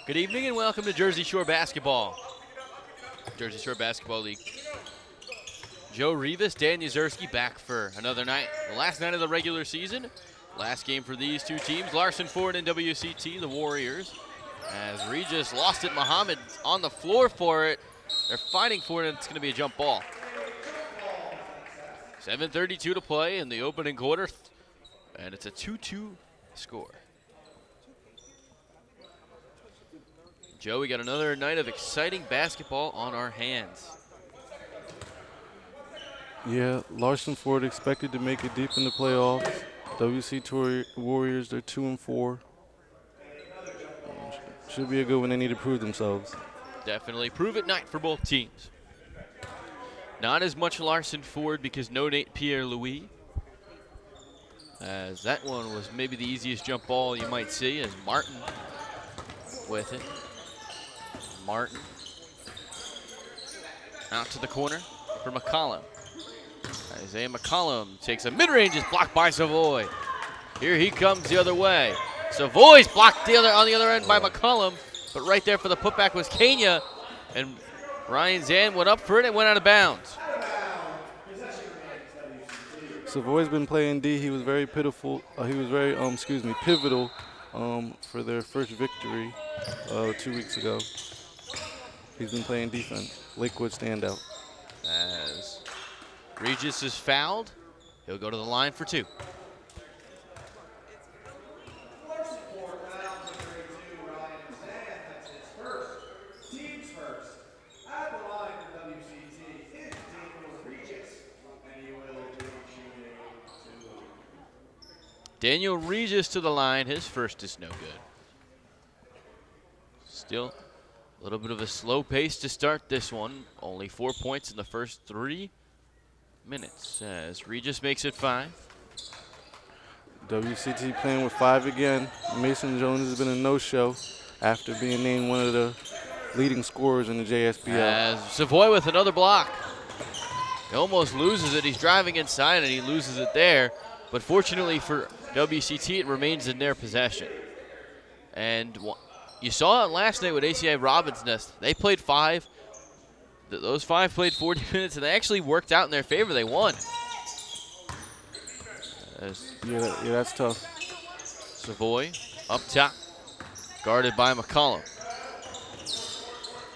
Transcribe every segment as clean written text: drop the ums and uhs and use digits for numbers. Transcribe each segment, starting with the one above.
Good evening and welcome to Jersey Shore Basketball. Jersey Shore Basketball League. Joe Rivas, Dan Yuzerski back for another night. The last night of the regular season. Last game for these two teams, Larson Ford and WCT, the Warriors. As Regis lost it, Muhammad on the floor for it. They're fighting for it, and it's going to be a jump ball. 7:32 to play in the opening quarter, and it's a 2-2 score. Joe, we got another night of exciting basketball on our hands. Yeah, Larson Ford expected to make it deep in the playoffs. WCT Warriors, they're 2-4. Should be a good one. They need to prove themselves. Definitely prove it night for both teams. Not as much Larson Ford because no Nate Pierre-Louis. As that one was maybe the easiest jump ball you might see, as Martin with it. Martin out to the corner for McCollum. Isaiah McCollum takes a mid-range, is blocked by Savoy. Here he comes the other way. Savoy's blocked on the other end by McCollum, but right there for the putback was Kenya, and Ryan Zan went up for it and went out of bounds. Savoy's been playing D. He was very pitiful. He was very pivotal for their first victory 2 weeks ago. He's been playing defense. Lakewood standout. As Regis is fouled, he'll go to the line for two. Daniel Regis to the line. His first is no good. Still a little bit of a slow pace to start this one. Only 4 points in the first 3 minutes as Regis makes it 5. WCT playing with 5 again. Mason Jones has been a no-show after being named one of the leading scorers in the JSPL. As Savoy with another block. He almost loses it. He's driving inside and he loses it there. But fortunately for WCT, it remains in their possession. And you saw it last night with ACI Robin's Nest. They played 5. Those 5 played 40 minutes, and they actually worked out in their favor. They won. Yeah, that's tough. Savoy up top, guarded by McCollum.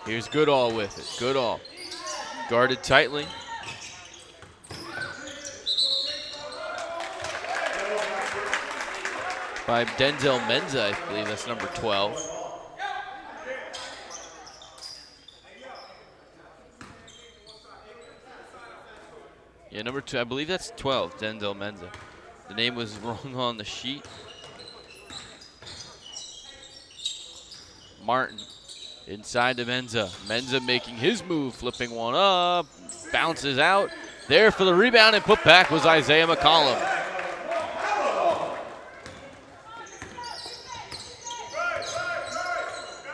Here's Goodall with it. Goodall guarded tightly. By Denzel Menza, I believe that's number 12. Yeah, number 2, I believe that's 12, Denzel Menza. The name was wrong on the sheet. Martin inside to Menza. Menza making his move, flipping one up, bounces out. There for the rebound and put back was Isaiah McCollum.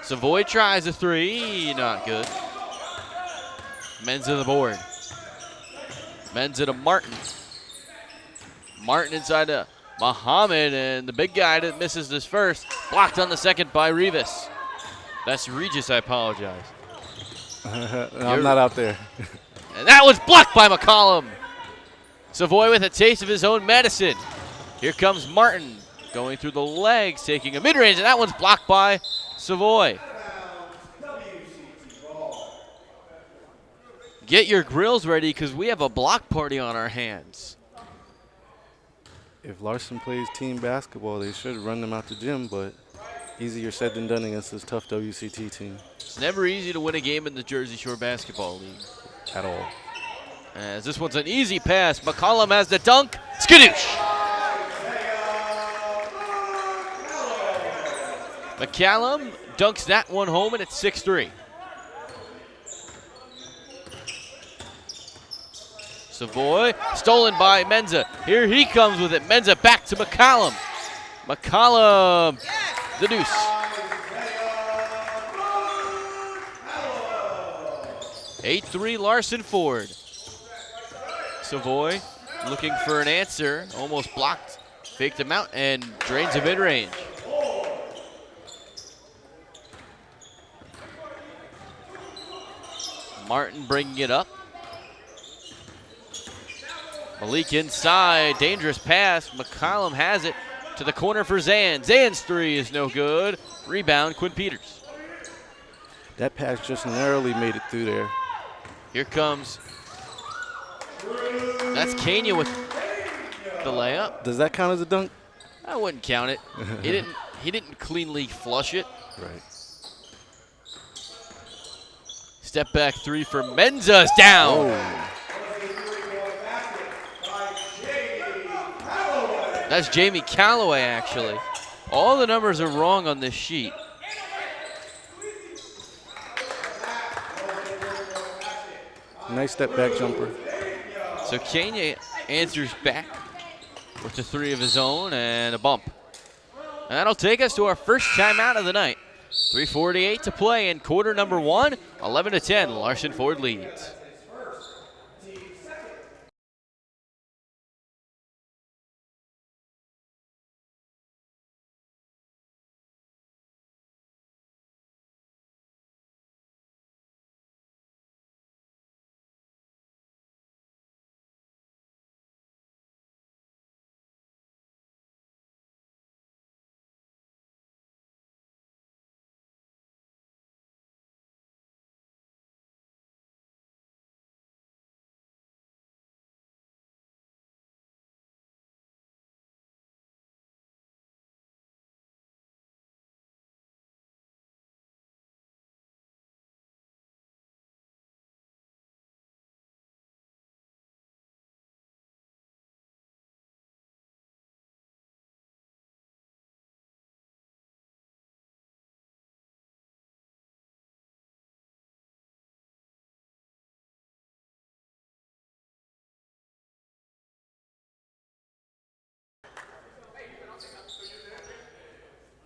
Savoy tries a 3, not good. Menza the board. Menza to Martin. Martin inside to Muhammad, and the big guy that misses this first. Blocked on the second by Rivas. That's Regis, I apologize. I'm not out there. And that was blocked by McCollum. Savoy with a taste of his own medicine. Here comes Martin going through the legs, taking a mid-range, and that one's blocked by Savoy. Get your grills ready because we have a block party on our hands. If Larson plays team basketball, they should run them out the gym, but easier said than done against this tough WCT team. It's never easy to win a game in the Jersey Shore Basketball League. At all. As this one's an easy pass. McCollum has the dunk. Skadoosh! McCallum dunks that one home, and it's 6-3. Savoy, stolen by Menza. Here he comes with it. Menza back to McCollum. McCollum, the deuce. (8-3) Larson Ford. Savoy looking for an answer. Almost blocked. Faked him out and drains a mid-range. Martin bringing it up. Malik inside, dangerous pass. McCollum has it to the corner for Zan. Zan's three is no good. Rebound, Quinn Peters. That pass just narrowly made it through there. Here comes, that's Kenya with the layup. Does that count as a dunk? I wouldn't count it. He didn't cleanly flush it. Right. Step back three for Menza's down. Oh. That's Jamie Calloway, actually. All the numbers are wrong on this sheet. Nice step back jumper. So Kenya answers back with the three of his own and a bump. And that'll take us to our first timeout of the night. 3:48 to play in quarter number one. 11-10, Larson Ford leads.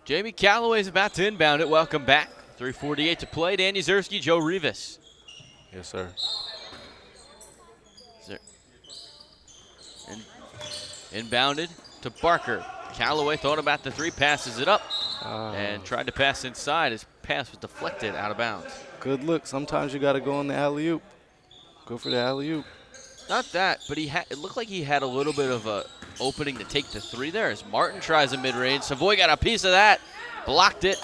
Jamie Calloway's about to inbound it. Welcome back. 3:48 to play. Dan Yuzerski, Joe Rivas. Yes, sir. Inbounded to Barker. Calloway thought about the three, passes it up, and tried to pass inside. His pass was deflected out of bounds. Good look. Sometimes you got to go on the alley-oop. Go for the alley-oop. Not that, but it looked like he had a little bit of a opening to take the three there as Martin tries a mid-range. Savoy got a piece of that, blocked it,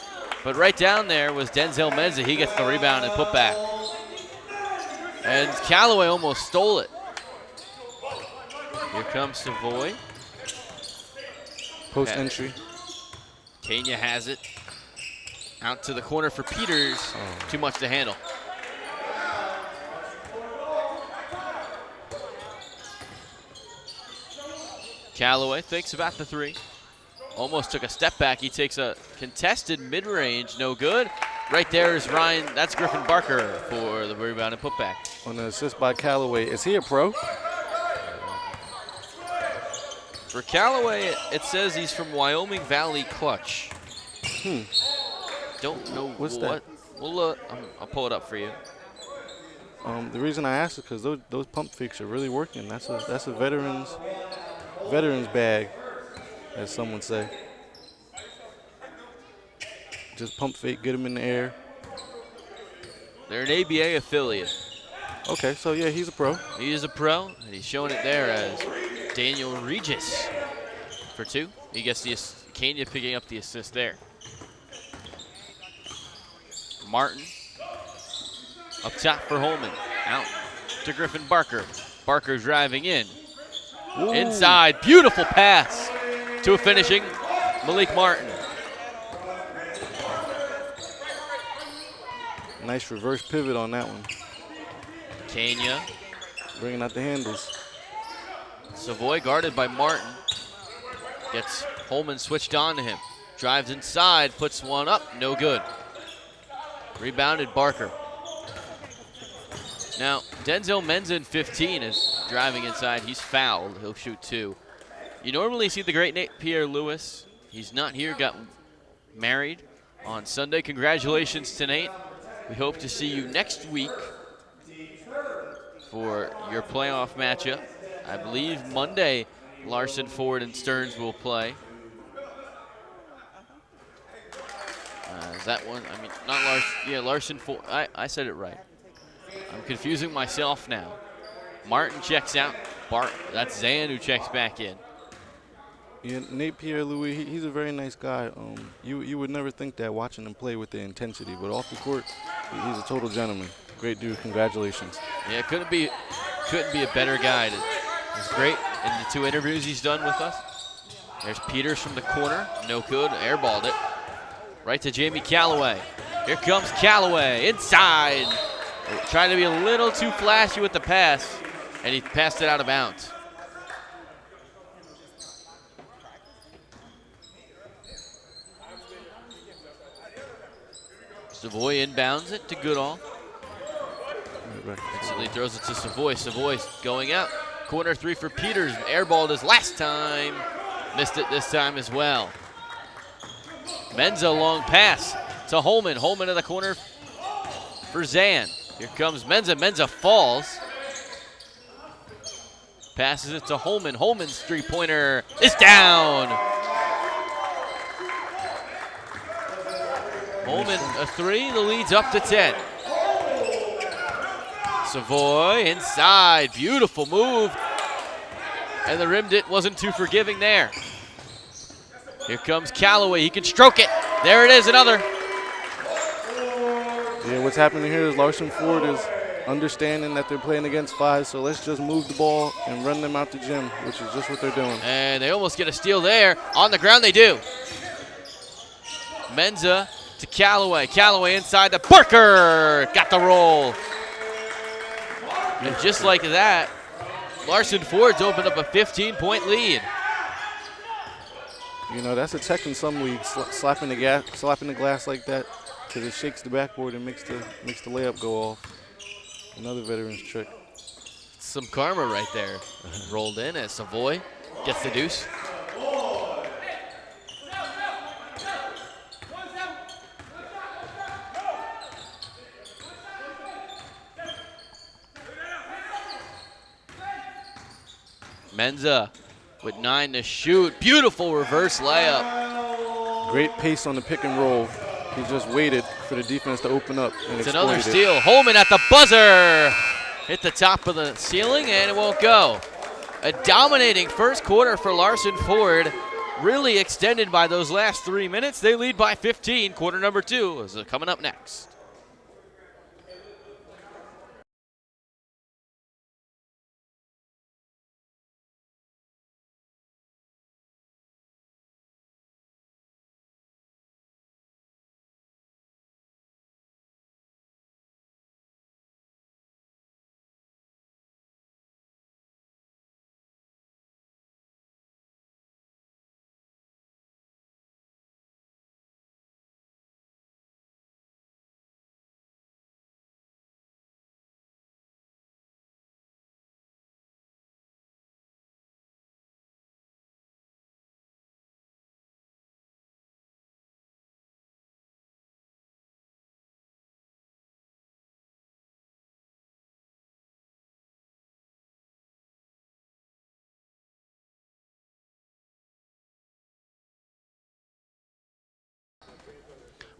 but right down there was Denzel Menza. He gets the rebound and put back. And Calloway almost stole it. Here comes Savoy. Post entry. Kenya has it. Out to the corner for Peters. Too much to handle. Calloway thinks about the three. Almost took a step back. He takes a contested mid-range, no good. Right there is Ryan. That's Griffin Barker for the rebound and putback. On the assist by Calloway. Is he a pro? For Calloway, it says he's from Wyoming Valley Clutch. Don't know What's what. that? We'll look. I'll pull it up for you. The reason I asked is because those pump fakes are really working. That's a veteran's bag, as some would say. Just pump fake, get him in the air. They're an ABA affiliate. Okay, so yeah, he's a pro. He is a pro, and he's showing it there as Daniel Regis for two. He gets the Kenya picking up the assist there. Martin up top for Holman. Out to Griffin Barker. Barker driving in. Ooh. Inside, beautiful pass to a finishing Malik Martin. Nice reverse pivot on that one. Kenya. Bringing out the handles. Savoy guarded by Martin. Gets Holman switched on to him. Drives inside, puts one up, no good. Rebounded Barker. Now, Denzel Menza in 15 is driving inside. He's fouled. He'll shoot two. You normally see the great Nate Pierre-Louis. He's not here, got married on Sunday. Congratulations to Nate. We hope to see you next week for your playoff matchup. I believe Monday, Larson, Ford, and Stearns will play. Is that one? I mean, not Larson. Yeah, Larson, Ford. I said it right. I'm confusing myself now. Martin checks out. That's Zan who checks back in. Yeah, Nate Pierre-Louis, he's a very nice guy. You would never think that watching him play with the intensity, but off the court, he's a total gentleman. Great dude. Congratulations. Yeah, couldn't be a better guy. He's great in the 2 interviews he's done with us. There's Peters from the corner. No good. Airballed it. Right to Jamie Calloway. Here comes Calloway inside. Trying to be a little too flashy with the pass, and he passed it out of bounds. Savoy inbounds it to Goodall. Instantly throws it to Savoy. Savoy's going out. Corner 3 for Peters. Airballed his last time. Missed it this time as well. Menza long pass to Holman. Holman in the corner for Zan. Here comes Menza. Menza falls. Passes it to Holman. Holman's 3-pointer is down. Holman a 3. The lead's up to 10. Savoy inside. Beautiful move. And the rim wasn't too forgiving there. Here comes Calloway. He can stroke it. There it is, another. Yeah, what's happening here is Larson Ford is understanding that they're playing against 5, so let's just move the ball and run them out the gym, which is just what they're doing. And they almost get a steal there. On the ground they do. Menza to Calloway. Calloway inside to Barker. Got the roll. And just like that, Larson Ford's opened up a 15-point lead. You know, that's a tech in some leagues, slapping the glass like that, because it shakes the backboard and makes the layup go off. Another veteran's trick. Some karma right there. Rolled in as Savoy gets the deuce. Menza with 9 to shoot. Beautiful reverse layup. Great pace on the pick and roll. He just waited for the defense to open up and it's another steal. Holman at the buzzer. Hit the top of the ceiling and it won't go. A dominating first quarter for Larson Ford. Really extended by those last 3 minutes. They lead by 15. Quarter number 2 is coming up next.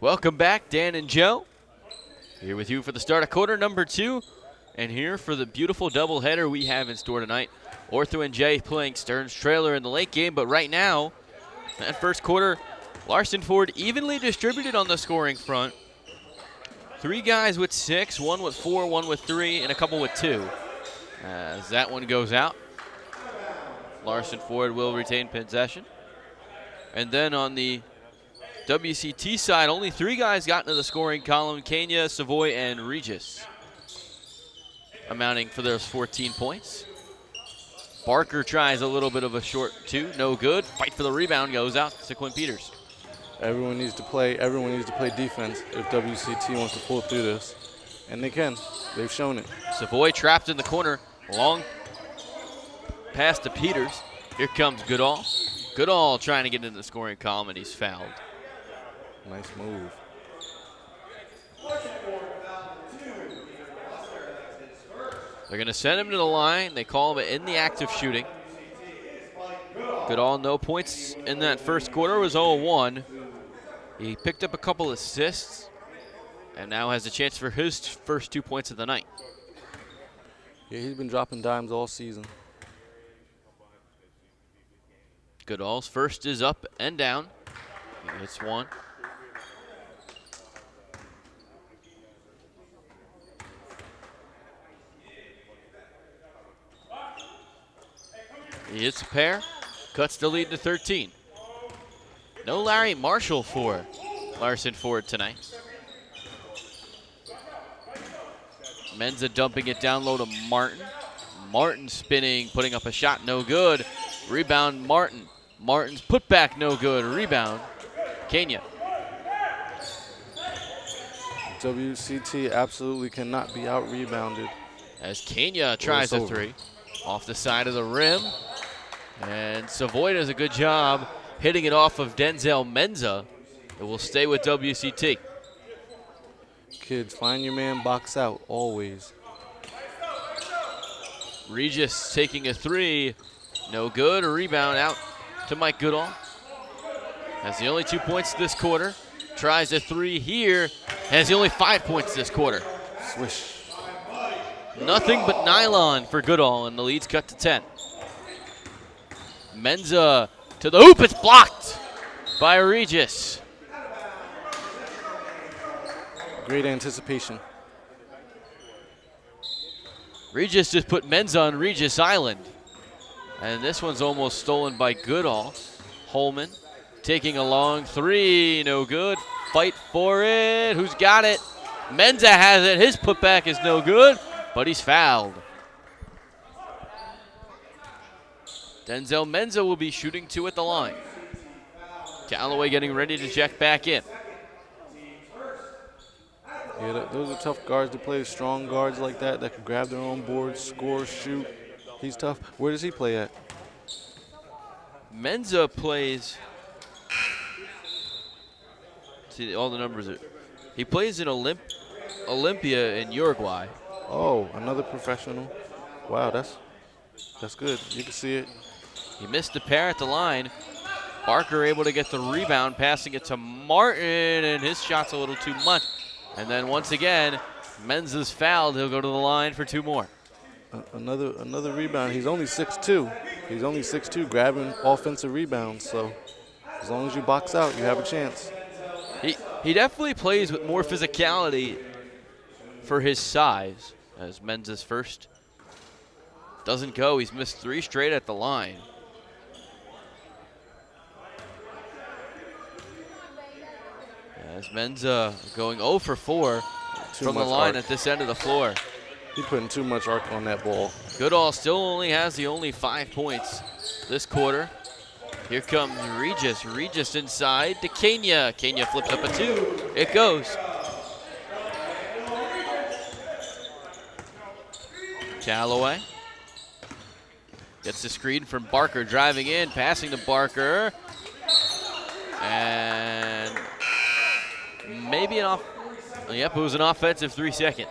Welcome back, Dan and Joe. Here with you for the start of quarter number 2. And here for the beautiful doubleheader we have in store tonight. Ortho and Jay playing Stearns Trailer in the late game, but right now, that first quarter, Larson Ford evenly distributed on the scoring front. 3 guys with 6, 1 with 4, 1 with 3, and a couple with 2. As that one goes out, Larson Ford will retain possession. And then on the WCT side, only 3 guys got into the scoring column: Kenya, Savoy, and Regis, amounting for those 14 points. Barker tries a little bit of a short 2, no good. Fight for the rebound goes out to Quinn Peters. Everyone needs to play defense if WCT wants to pull through this. And they can. They've shown it. Savoy trapped in the corner. Long pass to Peters. Here comes Goodall. Goodall trying to get into the scoring column, and he's fouled. Nice move. They're going to send him to the line. They call him in the act of shooting. Goodall, no points in that first quarter, was 0-1. He picked up a couple assists. and now has a chance for his first 2 points of the night. Yeah, he's been dropping dimes all season. Goodall's first is up and down. He hits one. He hits a pair, cuts the lead to 13. No Larry Marshall for Larson Ford tonight. Menza dumping it down low to Martin. Martin spinning, putting up a shot, no good. Rebound Martin. Martin's putback, no good. Rebound, Kenya. WCT absolutely cannot be out-rebounded. As Kenya tries a three. Off the side of the rim. And Savoy does a good job hitting it off of Denzel Menza. It will stay with WCT. Kids, find your man, box out, always. Regis taking a three. No good. A rebound out to Mike Goodall. Has the only 2 points this quarter. Tries a three here. Has the only 5 points this quarter. Swish. Nothing but nylon for Goodall, and the lead's cut to 10. Menza to the hoop. It's blocked by Regis. Great anticipation. Regis just put Menza on Regis Island. And this one's almost stolen by Goodall. Holman taking a long three. No good. Fight for it. Who's got it? Menza has it. His putback is no good, but he's fouled. Denzel Menza will be shooting two at the line. Callaway getting ready to check back in. Yeah, those are tough guards to play. Strong guards like that can grab their own boards, score, shoot. He's tough. Where does he play at? Menza plays. See, all the numbers are. He plays in Olympia in Uruguay. Oh, another professional. Wow, that's good. You can see it. He missed the pair at the line. Barker able to get the rebound, passing it to Martin, and his shot's a little too much. And then once again, Menza's fouled. He'll go to the line for two more. Another rebound. He's only 6'2". He's only 6'2", grabbing offensive rebounds. So as long as you box out, you have a chance. He definitely plays with more physicality for his size. As Menza's first doesn't go. He's missed three straight at the line. As Menza going 0 for 4 from the line at this end of the floor. He's putting too much arc on that ball. Goodall still only has the only 5 points this quarter. Here comes Regis. Regis inside to Kenya. Kenya flips up a 2. It goes. Callaway gets the screen from Barker, driving in, passing to Barker. And maybe yep, it was an offensive 3-second.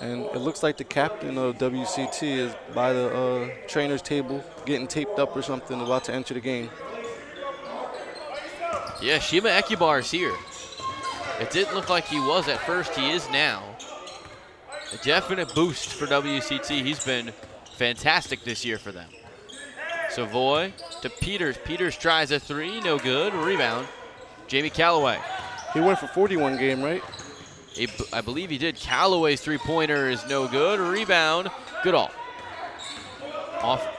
And it looks like the captain of WCT is by the trainer's table, getting taped up or something, about to enter the game. Yeah, Shima Ekibar's here. It didn't look like he was at first. He is now. A definite boost for WCT. He's been fantastic this year for them. Savoy to Peters. Peters tries a 3, no good. Rebound, Jamie Callaway. He went for 41 game, right? I believe he did. Callaway's three-pointer is no good. Rebound, Goodall.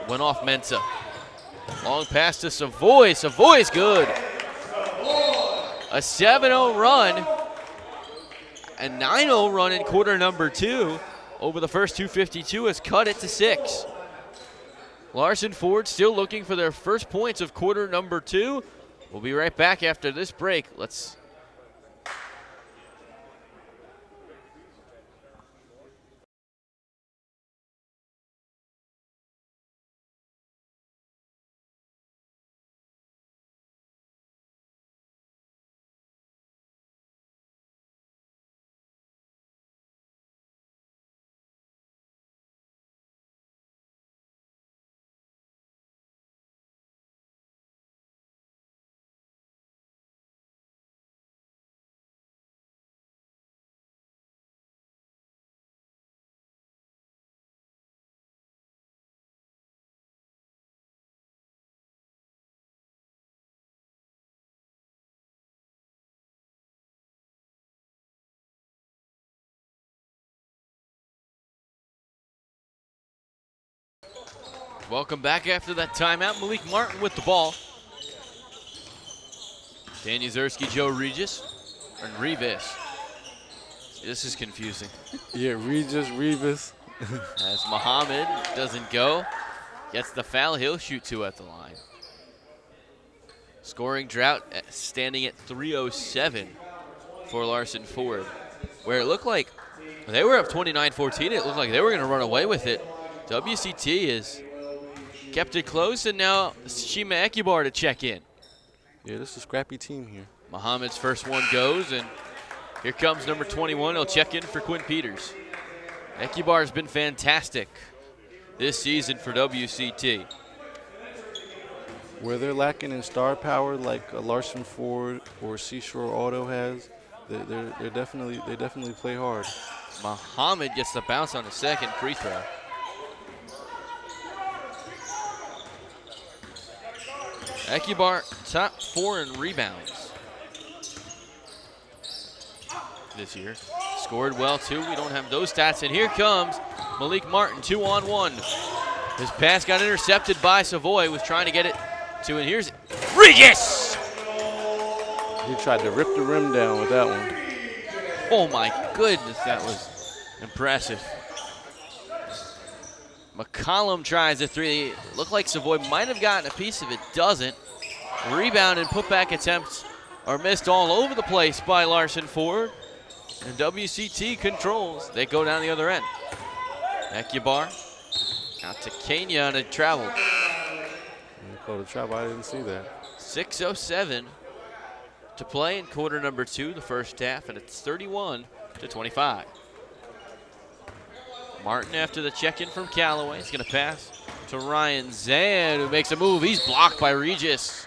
Went off Mensa. Long pass to Savoy. Savoy's good. A 7-0 run. A 9-0 run in quarter number 2 over the first 2:52 has cut it to 6. Larson Ford still looking for their first points of quarter number 2. We'll be right back after this break. Let's Welcome back after that timeout. Malik Martin with the ball. Dan Yuzerski, Joe Regis, and Rivas. This is confusing. Yeah, Regis, Rivas. As Muhammad doesn't go, gets the foul, he'll shoot 2 at the line. Scoring drought standing at 307 for Larson Ford, where it looked like they were up 29-14. It looked like they were going to run away with it. WCT has kept it close, and now Shima Ekibar to check in. Yeah, this is a scrappy team here. Muhammad's first one goes, and here comes number 21. He'll check in for Quinn Peters. Ekibar has been fantastic this season for WCT. Where they're lacking in star power, like Larson Ford or Seashore Auto has, they definitely play hard. Muhammad gets the bounce on the second free throw. Ekibar top 4 in rebounds this year. Scored well too. We don't have those stats. And here comes Malik Martin, 2-on-1. His pass got intercepted by Savoy. Was trying to get it to, and here's Regis. He tried to rip the rim down with that one. Oh my goodness, that was impressive. McCollum tries a 3. Looked like Savoy might have gotten a piece of it, doesn't. Rebound and putback attempts are missed all over the place by Larson Ford. And WCT controls. They go down the other end. Ekibar out to Kenya on a travel. The travel, I didn't see that. 6:07 to play in quarter number 2, the first half, and it's 31-25. Martin after the check-in from Callaway. He's going to pass to Ryan Zan, who makes a move. He's blocked by Regis.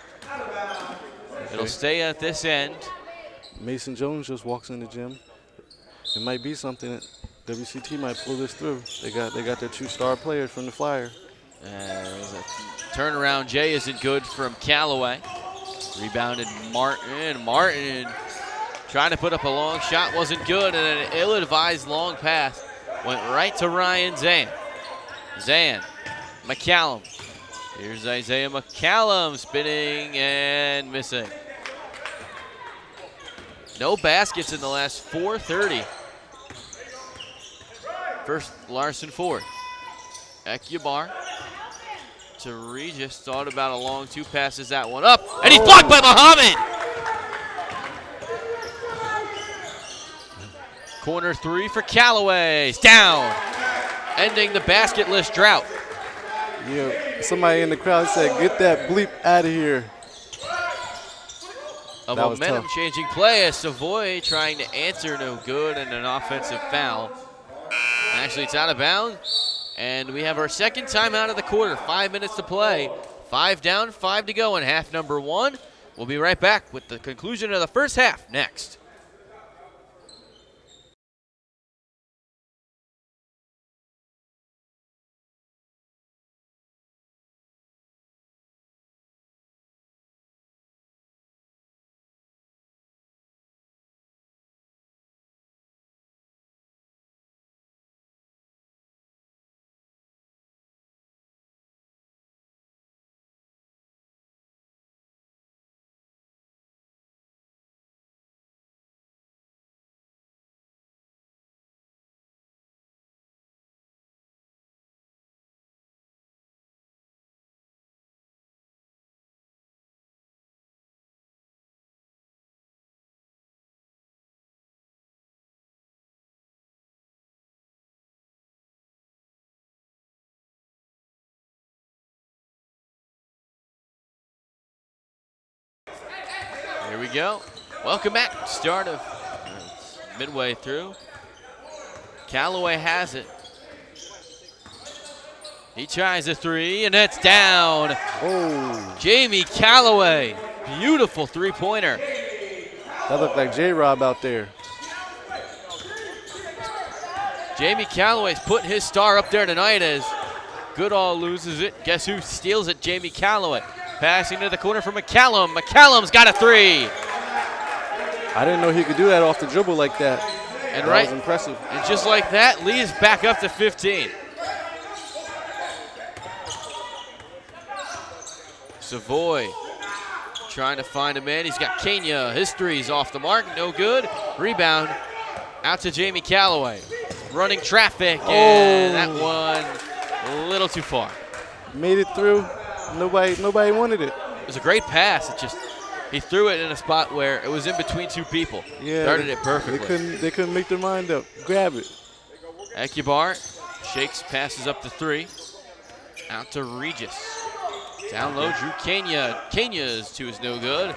It'll stay at this end. Mason Jones just walks in the gym. It might be something that WCT might pull this through. They got their 2 star players from the Flyer. There's a turnaround J isn't good from Callaway. Rebounded Martin. Martin trying to put up a long shot, wasn't good, and an ill-advised long pass went right to Ryan Zan. Zan, McCallum. Here's Isaiah McCallum spinning and missing. No baskets in the last 4:30. First, Larson Ford. Ekibar to Regis. Thought about a long 2, passes that one up, and he's blocked by Muhammad. Corner 3 for Callaway. It's down, ending the basketless drought. Yeah, somebody in the crowd said, "Get that bleep out of here." A momentum-changing play as Savoy trying to answer, no good, and an offensive foul. Actually, it's out of bounds, and we have our second timeout of the quarter. 5 minutes to play. 5 down, 5 to go in half number 1. We'll be right back with the conclusion of the first half next. Here we go. Welcome back. Start of midway through. Callaway has it. He tries a 3, and it's down. Oh. Jamie Callaway. Beautiful 3-pointer. That looked like J-Rob out there. Jamie Callaway's putting his star up there tonight as Goodall loses it. Guess who steals it? Jamie Callaway. Passing to the corner for McCallum. McCallum's got a 3. I didn't know he could do that off the dribble like that. And that was impressive. And just like that, Lee is back up to 15. Savoy trying to find a man. He's got Kenya. His three's off the mark. No good. Rebound out to Jamie Calloway. Running traffic, and that one a little too far. Made it through. Nobody wanted it. It was a great pass. It just, he threw it in a spot where it was in between two people. Yeah, started it perfectly. They couldn't make their mind up. Grab it. Ekibar shakes, passes up the three. Out to Regis. Down low, Drew Kenya. Kenya's two is no good.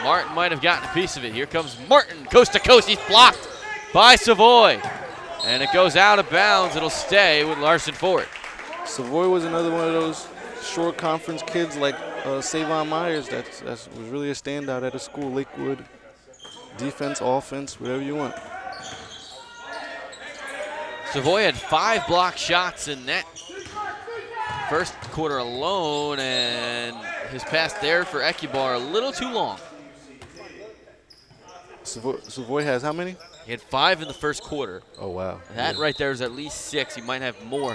Martin might have gotten a piece of it. Here comes Martin, coast to coast. He's blocked by Savoy. And it goes out of bounds. It'll stay with Larson for it. Savoy was another one of those short conference kids like Savon Myers that was really a standout at a school, Lakewood. Defense, offense, whatever you want. Savoy had 5 block shots in that first quarter alone, and his pass there for Ekibar a little too long. Savoy has how many? He had 5 in the first quarter. Oh, wow. That right there is at least 6. He might have more.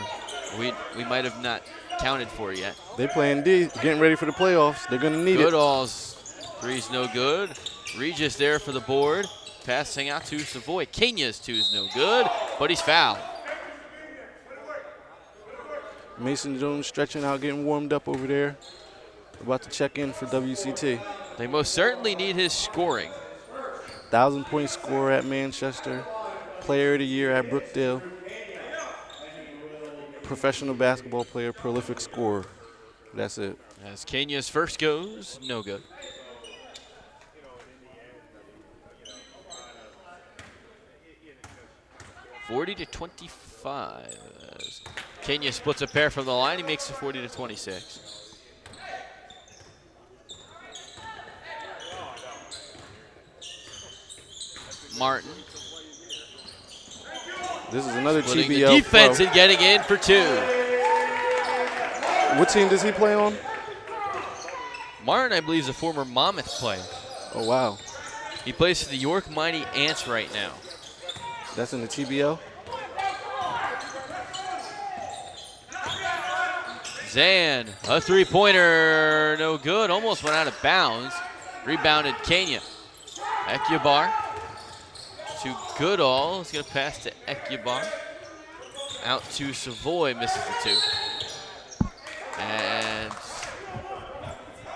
We might have not counted for yet. They playing D, getting ready for the playoffs. They're going to need it. Goodall's three's no good. Regis there for the board. Passing out to Savoy. Kenya's two is no good, but he's fouled. Mason Jones stretching out, getting warmed up over there. About to check in for WCT. They most certainly need his scoring. 1,000-point scorer at Manchester. Player of the year at Brookdale. Professional basketball player, prolific scorer. That's it. As Kenya's first goes, no good. (40-25). As Kenya splits a pair from the line, he makes it 40-26. Martin. This is another Splitting TBL the defense pro. and getting in for 2. What team does he play on? Martin, I believe, is a former Monmouth player. Oh, wow. He plays for the York Mighty Ants right now. That's in the TBL? Zan, a three-pointer, no good. Almost went out of bounds. Rebounded Kenya. Ekibar to Goodall. He's going to pass to Ekibar. Out to Savoy, misses the 2. And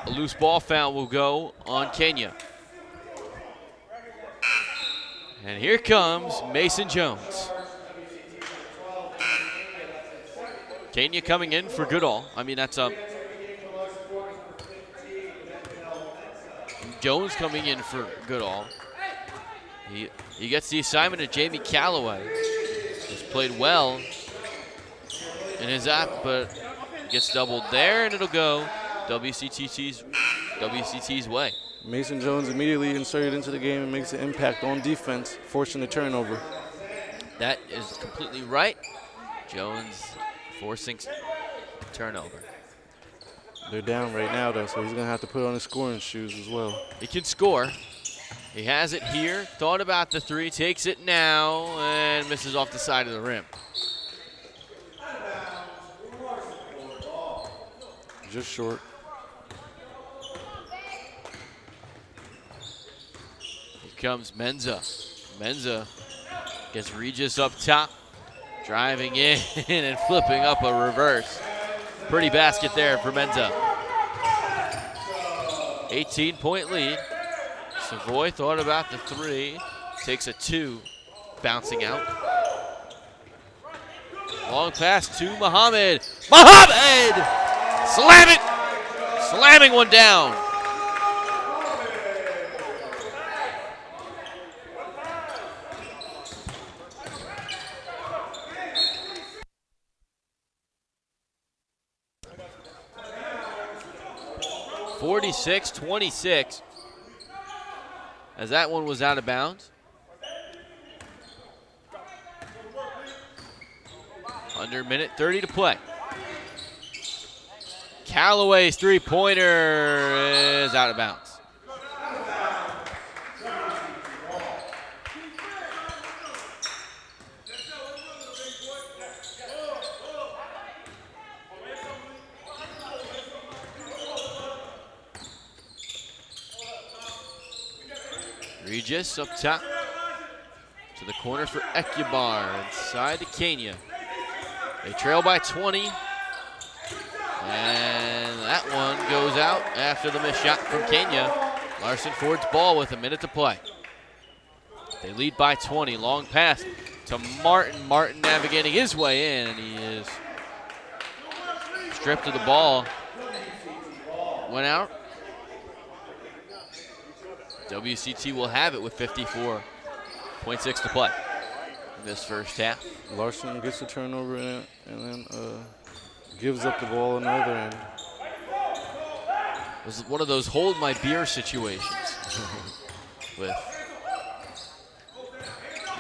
a loose ball foul will go on Kenya. And here comes Mason Jones. Kenya coming in for Goodall. I mean, that's Jones coming in for Goodall. He gets the assignment of Jamie Calloway, who's played well in his app, but gets doubled there, and it'll go WCT's way. Mason Jones immediately inserted into the game and makes an impact on defense, forcing the turnover. That is completely right. Jones forcing turnover. They're down right now, though, so he's going to have to put on his scoring shoes as well. He can score. He has it here. Thought about the 3, takes it now, and misses off the side of the rim. Just short. Here comes Menza. Menza gets Regis up top, driving in and flipping up a reverse. Pretty basket there for Menza. 18-point lead. Savoy thought about the 3, takes a 2, bouncing out. Long pass to Muhammad. Muhammad! Slam it! Slamming one down. (46-26). As that one was out of bounds. Under a minute 30 to play. Calloway's three-pointer is out of bounds. Regis up top to the corner for Ekibar, inside to Kenya. They trail by 20, and that one goes out after the missed shot from Kenya. Larson Ford's ball with a minute to play. They lead by 20, long pass to Martin. Martin navigating his way in, and he is stripped of the ball. Went out. WCT will have it with 54.6 to play in this first half. Larson gets a turnover and then gives up the ball on the other end. It was one of those hold my beer situations with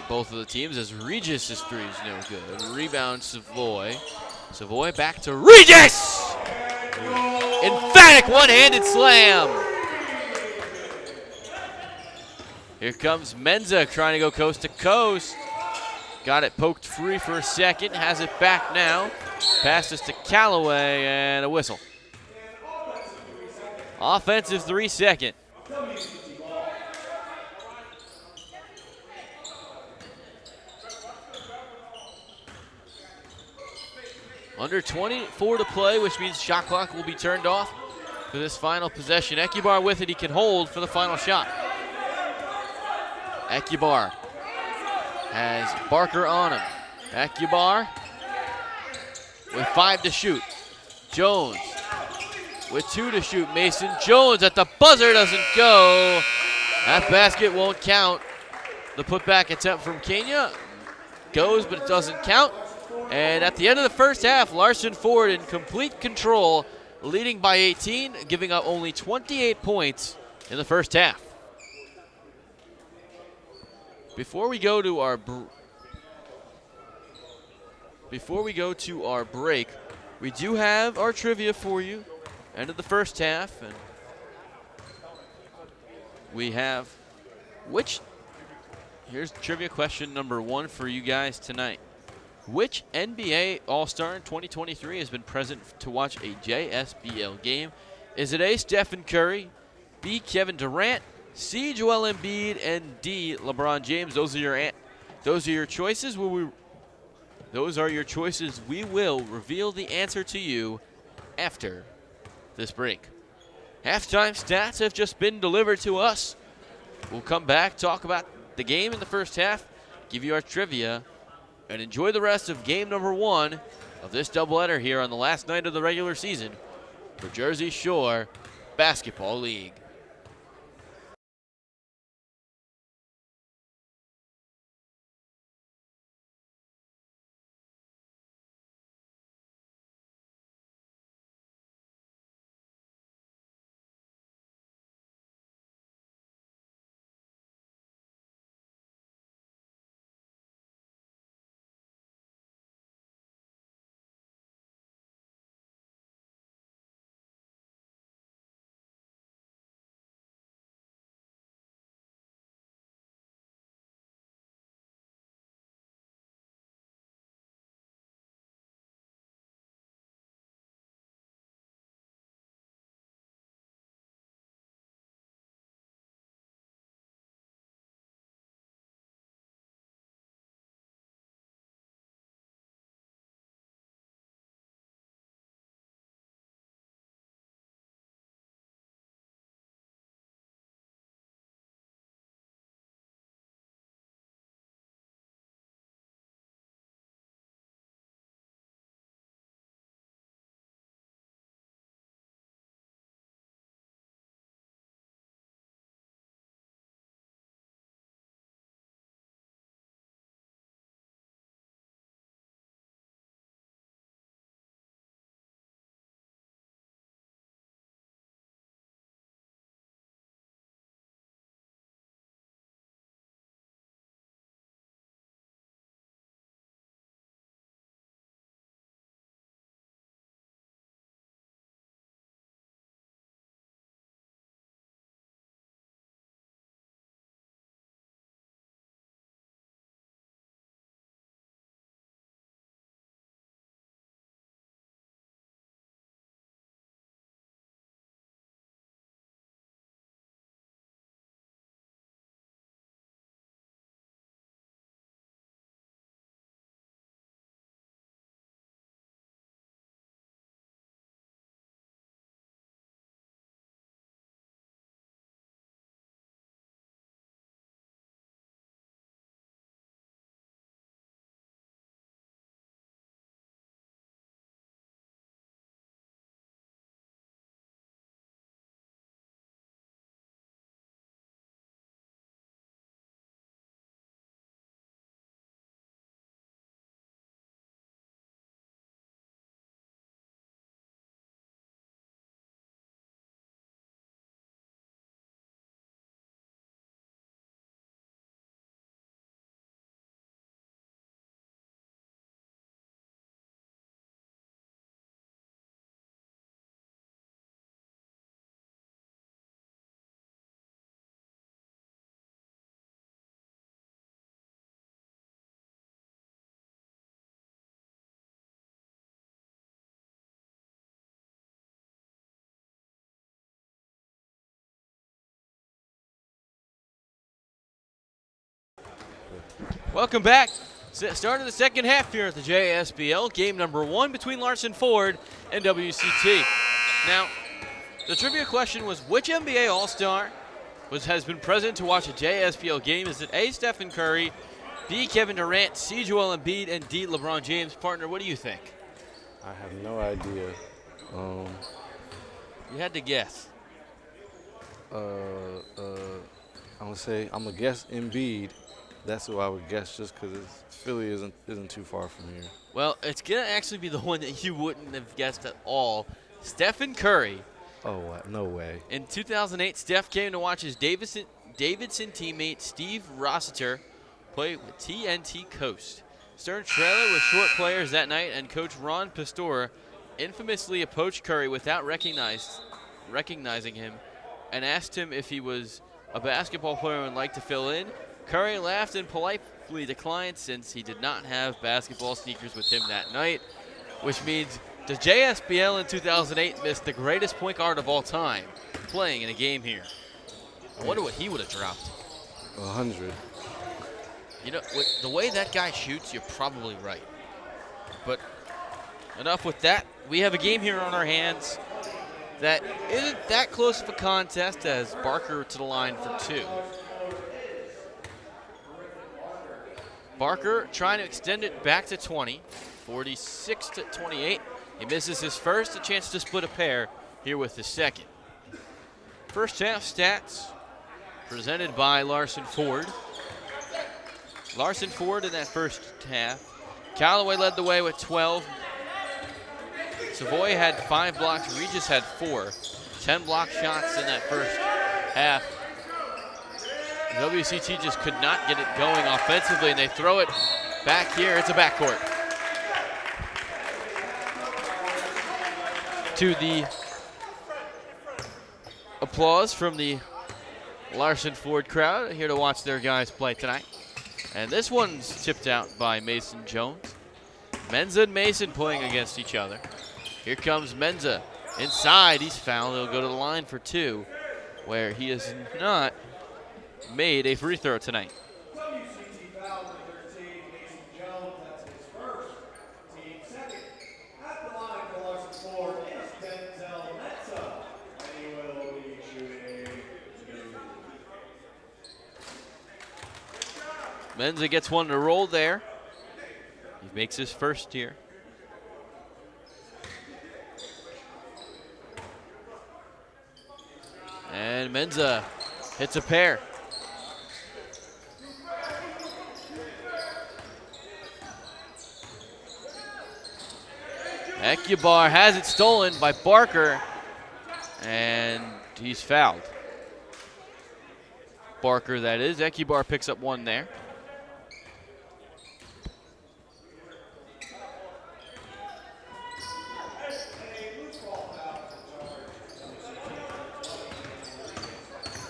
both of the teams, as Regis' three is no good. Rebound Savoy. Savoy back to Regis! Emphatic one-handed slam. Here comes Menza trying to go coast to coast. Got it poked free for a second, has it back now. Passes to Callaway and a whistle. Offensive 3-second. Under 24 to play, which means shot clock will be turned off for this final possession. Ekibar with it, he can hold for the final shot. Ekibar has Barker on him. Ekibar with 5 to shoot. Jones with 2 to shoot. Mason Jones at the buzzer, doesn't go. That basket won't count. The putback attempt from Kenya goes, but it doesn't count. And at the end of the first half, Larson Ford in complete control, leading by 18, giving up only 28 points in the first half. Before we go to our break, we do have our trivia for you. End of the first half, and we have here's trivia question number 1 for you guys tonight. Which NBA All-Star in 2023 has been present to watch a JSBL game? Is it A, Stephen Curry, B, Kevin Durant, C, Joel Embiid, and D, LeBron James? Those are your choices. Those are your choices. We will reveal the answer to you after this break. Halftime stats have just been delivered to us. We'll come back, talk about the game in the first half, give you our trivia, and enjoy the rest of game number 1 of this doubleheader here on the last night of the regular season for Jersey Shore Basketball League. Welcome back. Start of the second half here at the JSBL. Game number 1 between Larson Ford and WCT. Now, the trivia question was, which NBA All-Star has been present to watch a JSBL game? Is it A, Stephen Curry, B, Kevin Durant, C, Joel Embiid, and D, LeBron James? Partner, what do you think? I have no idea. You had to guess. I'm gonna guess Embiid. That's who I would guess, just because Philly isn't too far from here. Well, it's gonna actually be the one that you wouldn't have guessed at all. Stephen Curry. Oh, no way. In 2008, Steph came to watch his Davidson teammate Steve Rossiter play with TNT Coast. Stern trailer with short players that night, and coach Ron Pastor infamously approached Curry without recognizing him and asked him if he was a basketball player and would like to fill in. Curry laughed and politely declined since he did not have basketball sneakers with him that night, which means the JSBL in 2008 missed the greatest point guard of all time playing in a game here. I wonder what he would have dropped. 100. You know, with the way that guy shoots, you're probably right. But enough with that. We have a game here on our hands that isn't that close of a contest as Barker to the line for 2. Barker trying to extend it back to 20, 46-28. He misses his first, a chance to split a pair here with his second. First half stats presented by Larson Ford. Larson Ford in that first half. Callaway led the way with 12. Savoy had 5 blocks. Regis had 4. 10 block shots in that first half. WCT just could not get it going offensively, and they throw it back here. It's a backcourt. To the applause from the Larson Ford crowd here to watch their guys play tonight. And this one's tipped out by Mason Jones. Menza and Mason playing against each other. Here comes Menza inside. He's fouled. He'll go to the line for 2, where he has not made a free throw tonight. WCT foul number 13, Mason Jones. That's his first, team second. At the line for Larson Ford is Denzel Metza, and he will be shooting 2. Menza gets one to roll there. He makes his first here. And Menza hits a pair. Ekibar has it stolen by Barker, and he's fouled. Barker, that is. Ekibar picks up one there.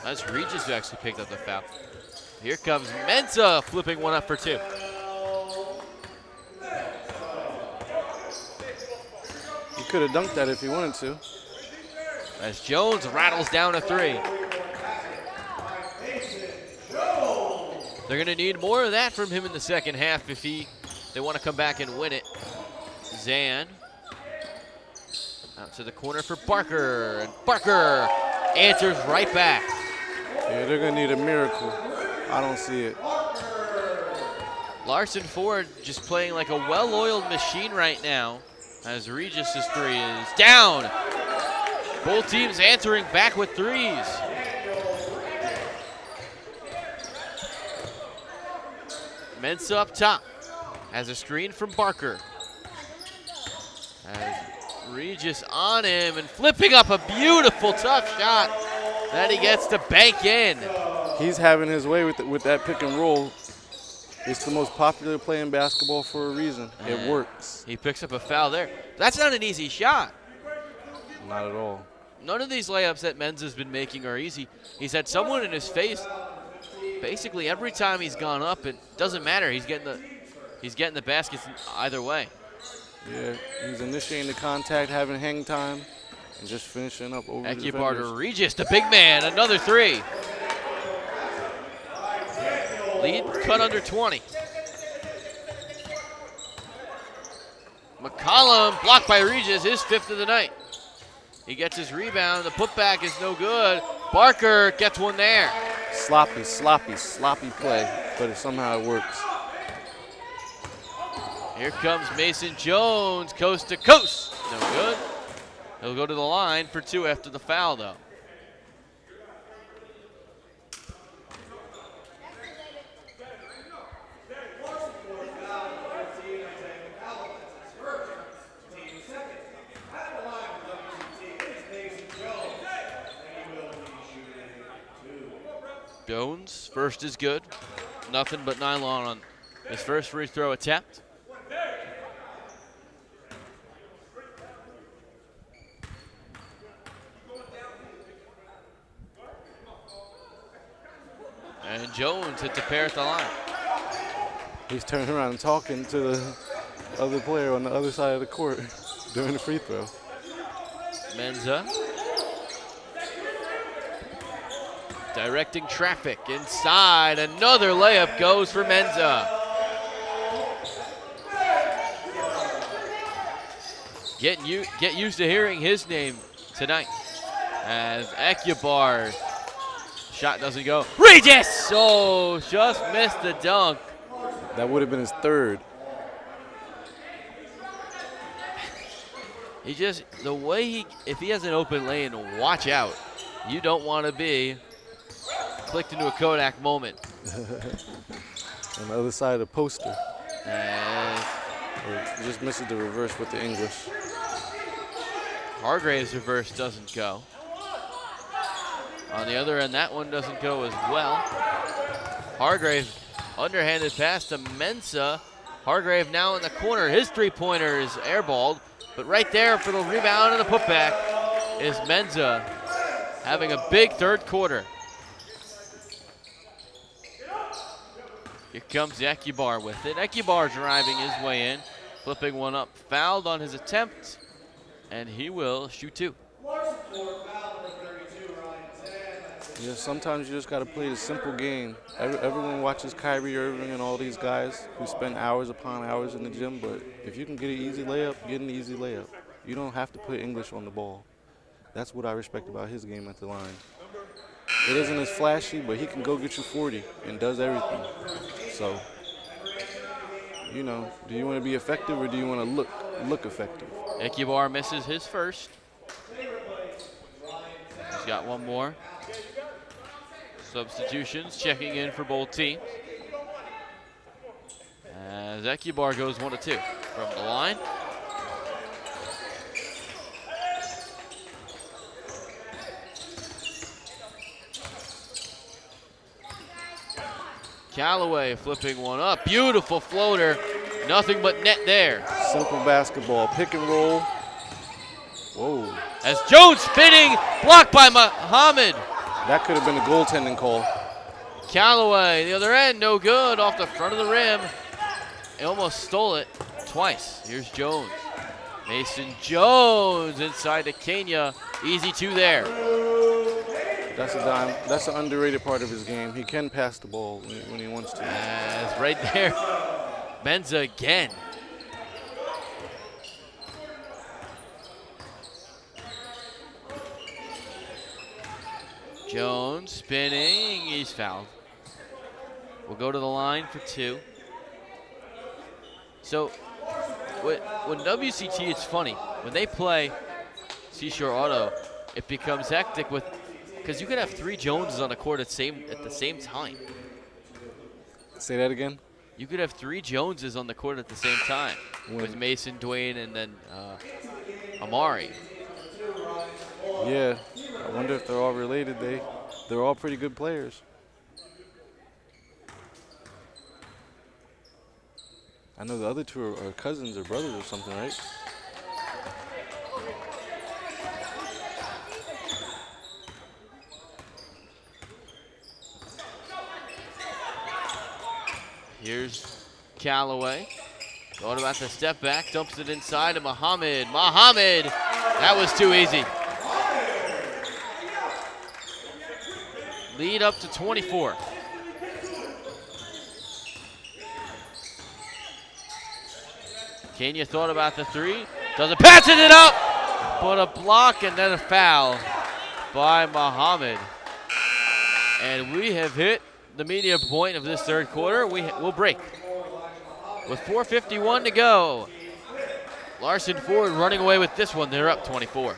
That's Regis who actually picked up the foul. Here comes Mensa flipping one up for 2. He could have dunked that if he wanted to. As Jones rattles down a 3. They're going to need more of that from him in the second half if they want to come back and win it. Zan out to the corner for Barker, and Barker answers right back. Yeah, they're going to need a miracle. I don't see it. Larson Ford just playing like a well-oiled machine right now as Regis' 3 is down. Both teams answering back with 3s. Mensa up top has a screen from Barker. As Regis on him and flipping up a beautiful tough shot that he gets to bank in. He's having his way with that pick and roll. It's the most popular play in basketball for a reason. It works. He picks up a foul there. That's not an easy shot. Not at all. None of these layups that Menza's been making are easy. He's had someone in his face basically every time he's gone up. It doesn't matter. He's getting the baskets either way. Yeah, he's initiating the contact, having hang time, and just finishing up over the defenders. Ekibar to Regis, the big man, another 3. Lead cut under 20. McCollum blocked by Regis, his 5th of the night. He gets his rebound. The putback is no good. Barker gets one there. Sloppy, sloppy, sloppy play, but somehow it works. Here comes Mason Jones, coast to coast. No good. He'll go to the line for 2 after the foul, though. Jones, first is good. Nothing but nylon on his first free throw attempt. And Jones hits a pair at the line. He's turning around and talking to the other player on the other side of the court during the free throw. Menza. Directing traffic inside. Another layup goes for Menza. Get used to hearing his name tonight. As Ekubar, shot doesn't go. Regis! Oh, just missed the dunk. That would have been his 3rd. He just, the way if he has an open lane, watch out. You don't want to be clicked into a Kodak moment. On the other side of the poster. And Or just misses the reverse with the English. Hargrave's reverse doesn't go. On the other end, that one doesn't go as well. Hargrave, underhanded pass to Mensa. Hargrave now in the corner. His 3-pointer is airballed, but right there for the rebound and the putback is Mensa having a big 3rd quarter. Here comes Ekubar with it. Ekubar driving his way in, flipping one up. Fouled on his attempt, and he will shoot 2. Yeah, sometimes you just got to play the simple game. Everyone watches Kyrie Irving and all these guys who spend hours upon hours in the gym, but if you can get an easy layup, get an easy layup. You don't have to put English on the ball. That's what I respect about his game at the line. It isn't as flashy, but he can go get you 40 and does everything. So, you know, do you want to be effective or do you want to look effective? Ekubar misses his first. He's got one more. Substitutions checking in for both teams. As Ekubar goes 1 of 2 from the line. Callaway flipping one up. Beautiful floater. Nothing but net there. Simple basketball. Pick and roll. Whoa. As Jones spinning, blocked by Muhammad. That could have been a goaltending call. Callaway, the other end, no good, off the front of the rim. He almost stole it twice. Here's Jones. Mason Jones inside to Kenya. Easy 2 there. That's a dime. That's an underrated part of his game. He can pass the ball when he wants to. As right there, Menza again. Jones spinning, he's fouled. We'll go to the line for 2. So when WCT, it's funny. When they play Seashore Auto, it becomes hectic because you could have 3 Joneses on the court at the same time. Say that again? You could have 3 Joneses on the court at the same time with Mason, Dwayne, and then Amari. Yeah, I wonder if they're all related. They're all pretty good players. I know the other 2 are cousins or brothers or something, right? Here's Callaway. Going about to step back, dumps it inside to Muhammad. Muhammad, that was too easy. Lead up to 24. Kenya thought about the three. Doesn't pass it up, but a block and then a foul by Muhammad. And we have hit the media point of this third quarter. We'll break. With 4:51 to go, Larson Ford running away with this one. They're up 24.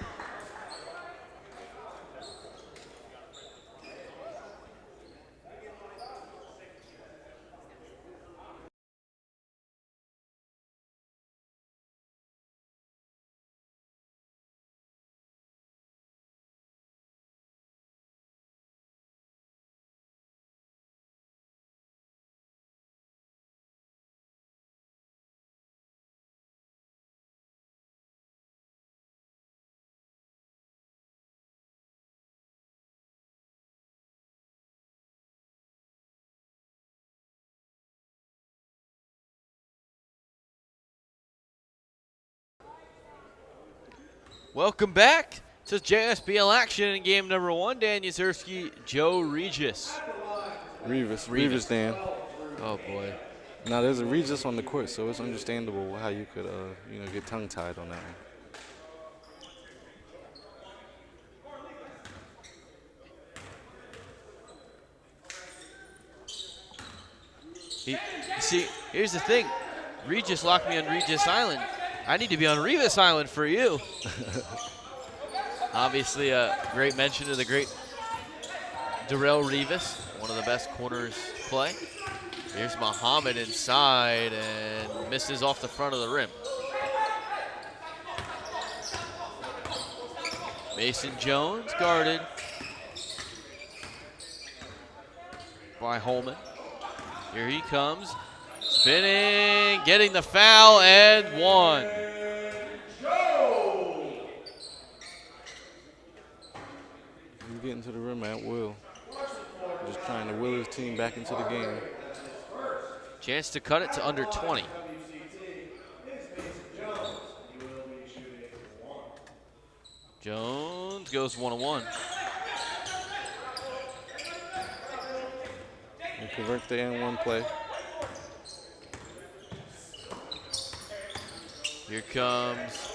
Welcome back to JSBL action in game number 1. Dan Yuzerski, Joe Regis. Revis, Dan. Oh boy. Now there's a Regis on the court, so it's understandable how you could, get tongue-tied on that one. See, here's the thing. Regis locked me on Regis Island. I need to be on Revis Island for you. Obviously, a great mention to the great Darrell Revis, one of the best corners play. Here's Muhammad inside and misses off the front of the rim. Mason Jones guarded by Holman. Here he comes, spinning, getting the foul, and one. He's getting to the rim at will. Just trying to will his team back into the game. Chance to cut it to under 20. Jones goes 1-1. And convert the N1 play. Here comes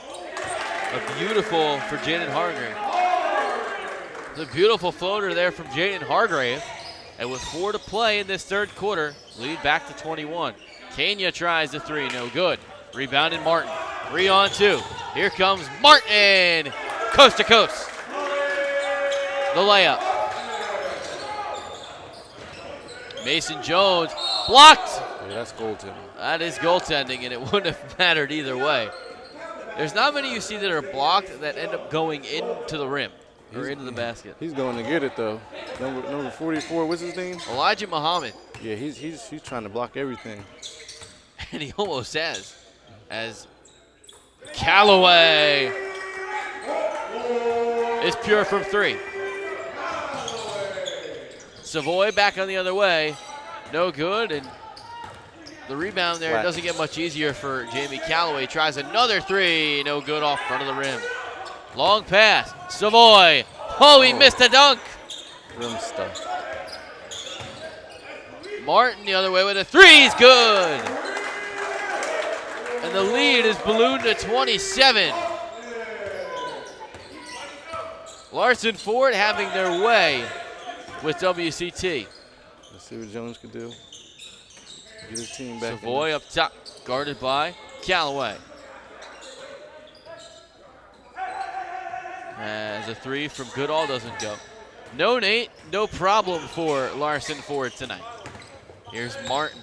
a beautiful for Jaden Hargrave. The beautiful floater there from Jaden Hargrave. And with 4 to play in this third quarter, lead back to 21. Kenya tries the three, no good. Rebounded Martin, 3-on-2. Here comes Martin, coast to coast. The layup. Mason Jones blocked. Yeah, that's goaltending. That is goaltending, and it wouldn't have mattered either way. There's not many you see that are blocked that end up going into the rim or into the basket. He's going to get it though. Number 44, what's his name? Elijah Muhammad. Yeah, he's trying to block everything. And he almost has. As Callaway is pure from 3. Savoy back on the other way. No good, and the rebound there doesn't get much easier for Jamie Callaway. Tries another 3, no good off front of the rim. Long pass, Savoy. Oh, he missed a dunk. Rim stuff. Martin the other way with a 3, he's good. And the lead is ballooned to 27. Larson Ford having their way with WCT. Let's see what Jones can do. Get his team back. Savoy up top, guarded by Callaway. As a 3 from Goodall doesn't go. No Nate, no problem for Larson Ford tonight. Here's Martin.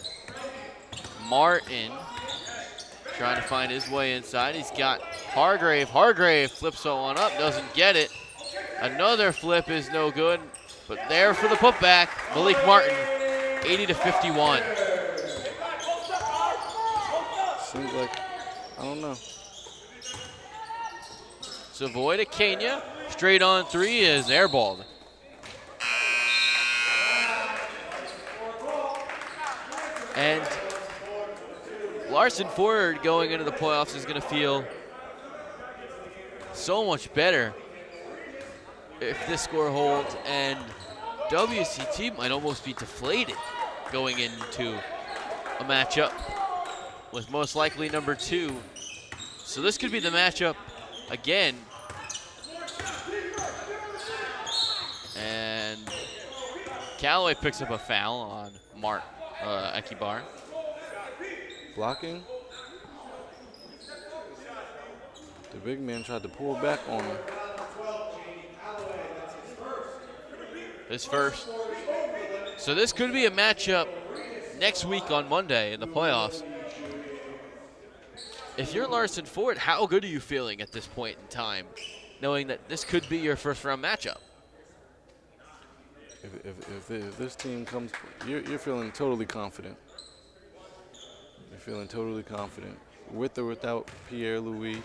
Martin trying to find his way inside. He's got Hargrave. Hargrave flips on up, doesn't get it. Another flip is no good, but there for the putback, Malik Martin, 80-51. Seems like, I don't know. Savoy to Kenya, straight on 3 is airballed. And Larson Ford going into the playoffs is going to feel so much better if this score holds, and WCT might almost be deflated going into a matchup with most likely number 2. So this could be the matchup again. And Callaway picks up a foul on Mark Ekibar. Blocking. The big man tried to pull back on him. His first. So this could be a matchup next week on Monday in the playoffs. If you're Larson Ford, how good are you feeling at this point in time, knowing that this could be your first round matchup? If this team comes, you're feeling totally confident. You're feeling totally confident. With or without Pierre-Louis,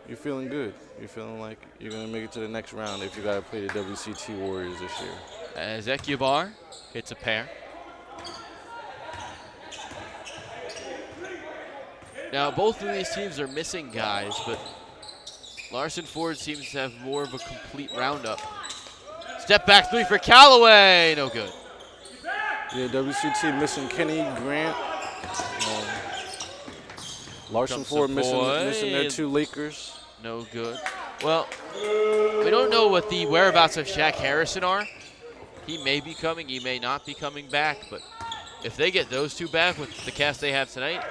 you're feeling good. You're feeling like you're going to make it to the next round if you got to play the WCT Warriors this year. As Ekibar hits a pair. Now, both of these teams are missing guys, but Larson Ford seems to have more of a complete roundup. Step back 3 for Callaway, no good. Yeah, WCT missing Kenny Grant. Larson Ford missing their 2 Lakers. No good. Well, we don't know what the whereabouts of Shaq Harrison are. He may be coming, he may not be coming back, but if they get those 2 back with the cast they have tonight,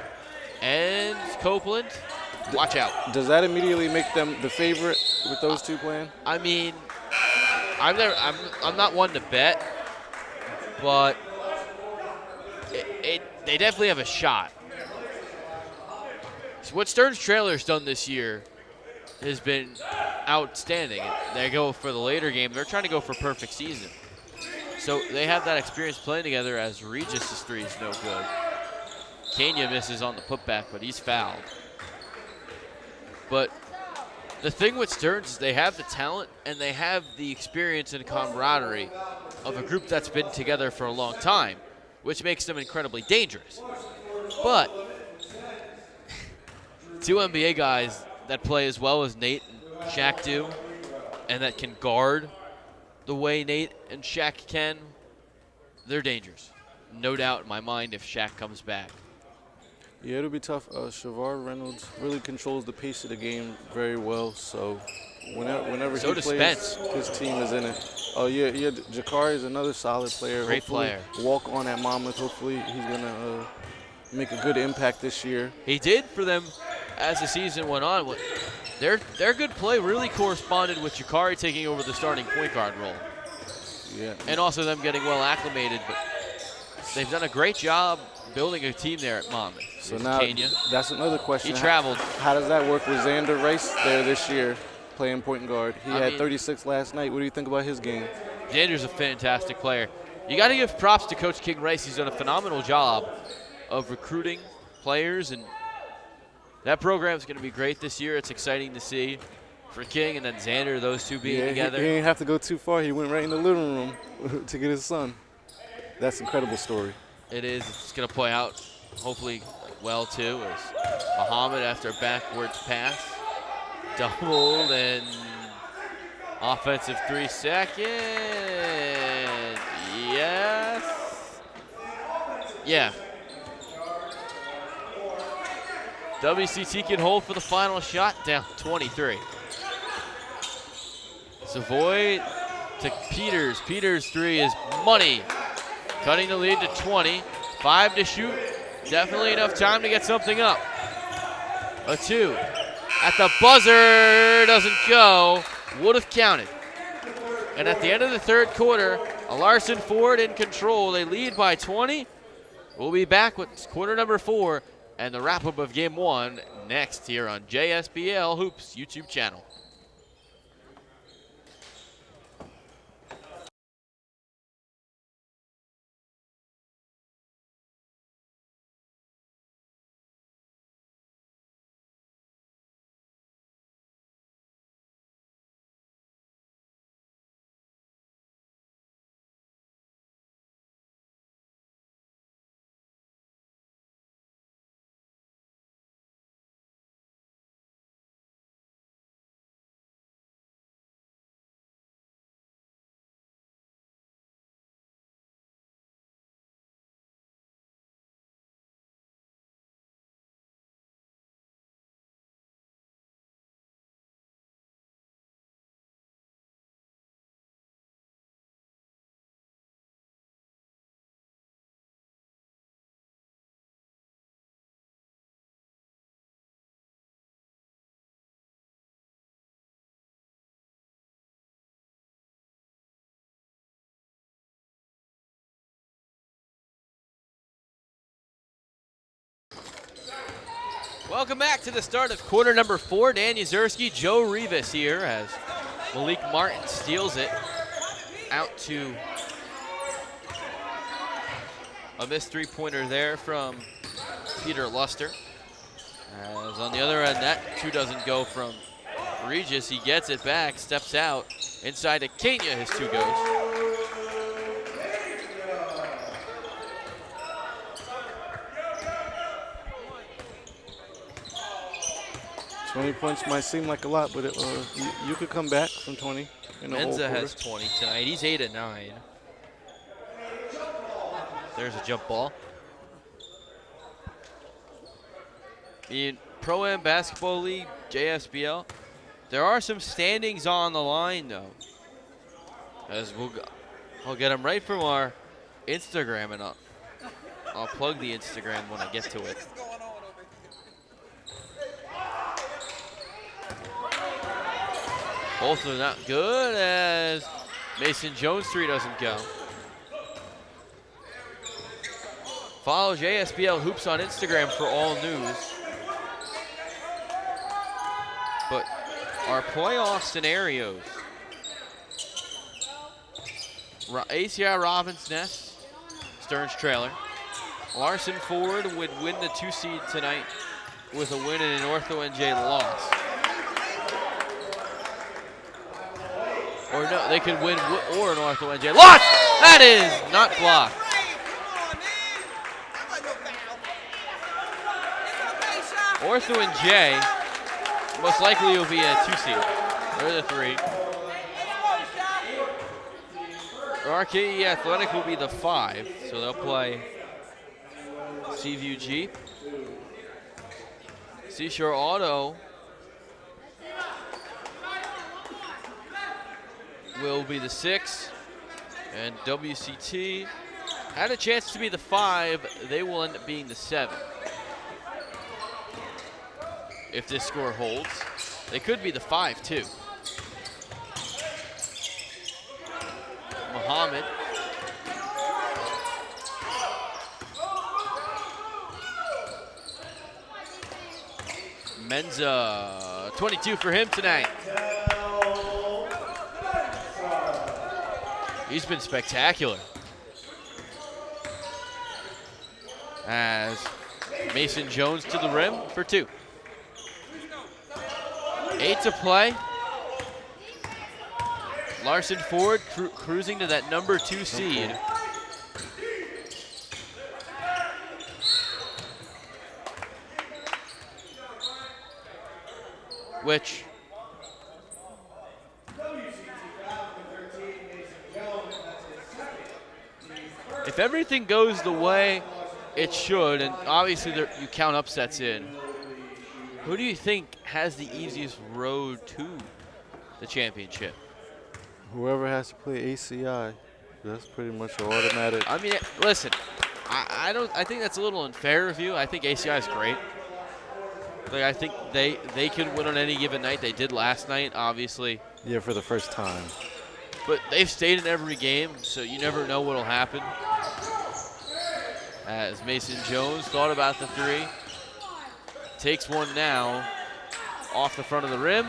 and Copeland, watch out. Does that immediately make them the favorite with those 2 playing? I mean, I'm not one to bet, but they definitely have a shot. So what Stearns Trailer's done this year has been outstanding. They go for the later game. They're trying to go for perfect season. So they have that experience playing together as Regis' 3 is no good. Kenya misses on the putback, but he's fouled. But the thing with Stearns is they have the talent and they have the experience and camaraderie of a group that's been together for a long time, which makes them incredibly dangerous. But 2 NBA guys that play as well as Nate and Shaq do, and that can guard the way Nate and Shaq can, they're dangerous. No doubt in my mind if Shaq comes back. Yeah, it'll be tough. Shavar Reynolds really controls the pace of the game very well, so whenever he plays, Spence. his team is in it. Oh, yeah, Jakari is another solid player. Great Hopefully player. Walk on at Monmouth. Hopefully he's going to make a good impact this year. He did for them as the season went on. Their good play really corresponded with Jakari taking over the starting point guard role. Yeah. And also them getting well acclimated, but they've done a great job building a team there at Monmouth. So now that's another question. He traveled. How does that work with Xander Rice there this year playing point guard? He had 36 last night. What do you think about his game? Xander's a fantastic player. You got to give props to Coach King Rice. He's done a phenomenal job of recruiting players, and that program's going to be great this year. It's exciting to see for King and then Xander, those 2 being together. He didn't have to go too far. He went right in the living room to get his son. That's an incredible story. It is. It's going to play out hopefully well, too, as Muhammad, after a backwards pass, doubled and offensive 3 second. Yes. Yeah. WCT can hold for the final shot, down 23. Savoy to Peters. Peters' 3 is money. Cutting the lead to 20. 5 to shoot. Definitely enough time to get something up. A 2. At the buzzer, doesn't go. Would have counted. And at the end of the 3rd quarter, Larson Ford in control. They lead by 20. We'll be back with quarter number 4 and the wrap-up of Game 1 next here on JSBL Hoops YouTube channel. Welcome back to the start of quarter number 4. Dan Yuzerski, Joe Rivas here as Malik Martin steals it out to a missed three-pointer there from Peter Luster. As on the other end, that two doesn't go from Regis. He gets it back, steps out. Inside to Kenya, his two goes. 20 points might seem like a lot, but you could come back from 20 in the whole Menza quarter. has 20 tonight. He's 8 of 9. There's a jump ball. In Pro-Am Basketball League, JSBL, there are some standings on the line, though. As I'll get them right from our Instagram, and I'll plug the Instagram when I get to it. Both are not good as Mason Jones 3 doesn't go. Follow JSBL Hoops on Instagram for all news. But our playoff scenarios. ACI Robbins Nest, Stearns trailer. Larson Ford would win the 2 seed tonight with a win and an Ortho NJ loss. Or no, they could win or an Ortho NJ loss. That is not blocked. Ortho and J most likely will be a 2 seed. They're the 3. RKE Athletic will be the 5, so they'll play Seaview Jeep. Seashore Auto will be the 6, and WCT had a chance to be the 5. They will end up being the 7. If this score holds, they could be the 5 too. Muhammad. Menza, 22 for him tonight. He's been spectacular. As Mason Jones to the rim for 2. 8 to play. Larson Ford cruising to that number 2 seed. Which if everything goes the way it should, and obviously you count upsets in, who do you think has the easiest road to the championship? Whoever has to play ACI, that's pretty much an automatic. I mean, listen, I think that's a little unfair of you. I think ACI is great. Like, I think they could win on any given night. They did last night, obviously. Yeah, for the first time. But they've stayed in every game, so you never know what'll happen. As Mason Jones thought about the 3. Takes one now off the front of the rim.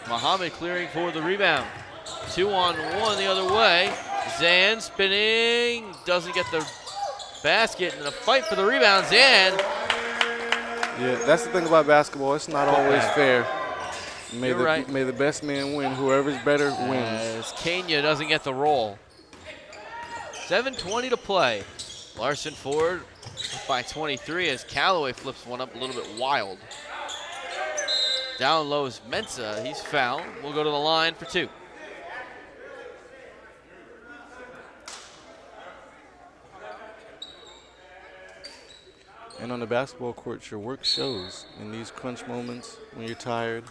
Muhammad clearing for the rebound. 2-on-1 the other way. Zan spinning, doesn't get the basket, and a fight for the rebound. Zan. Yeah, that's the thing about basketball. It's not always fair. May the best man win. Whoever's better wins. Kenya doesn't get the roll. 7:20 to play. Larson Ford by 23 as Callaway flips one up a little bit wild. Down low is Mensa. He's fouled. We'll go to the line for 2. And on the basketball court, your work shows in these crunch moments when you're tired.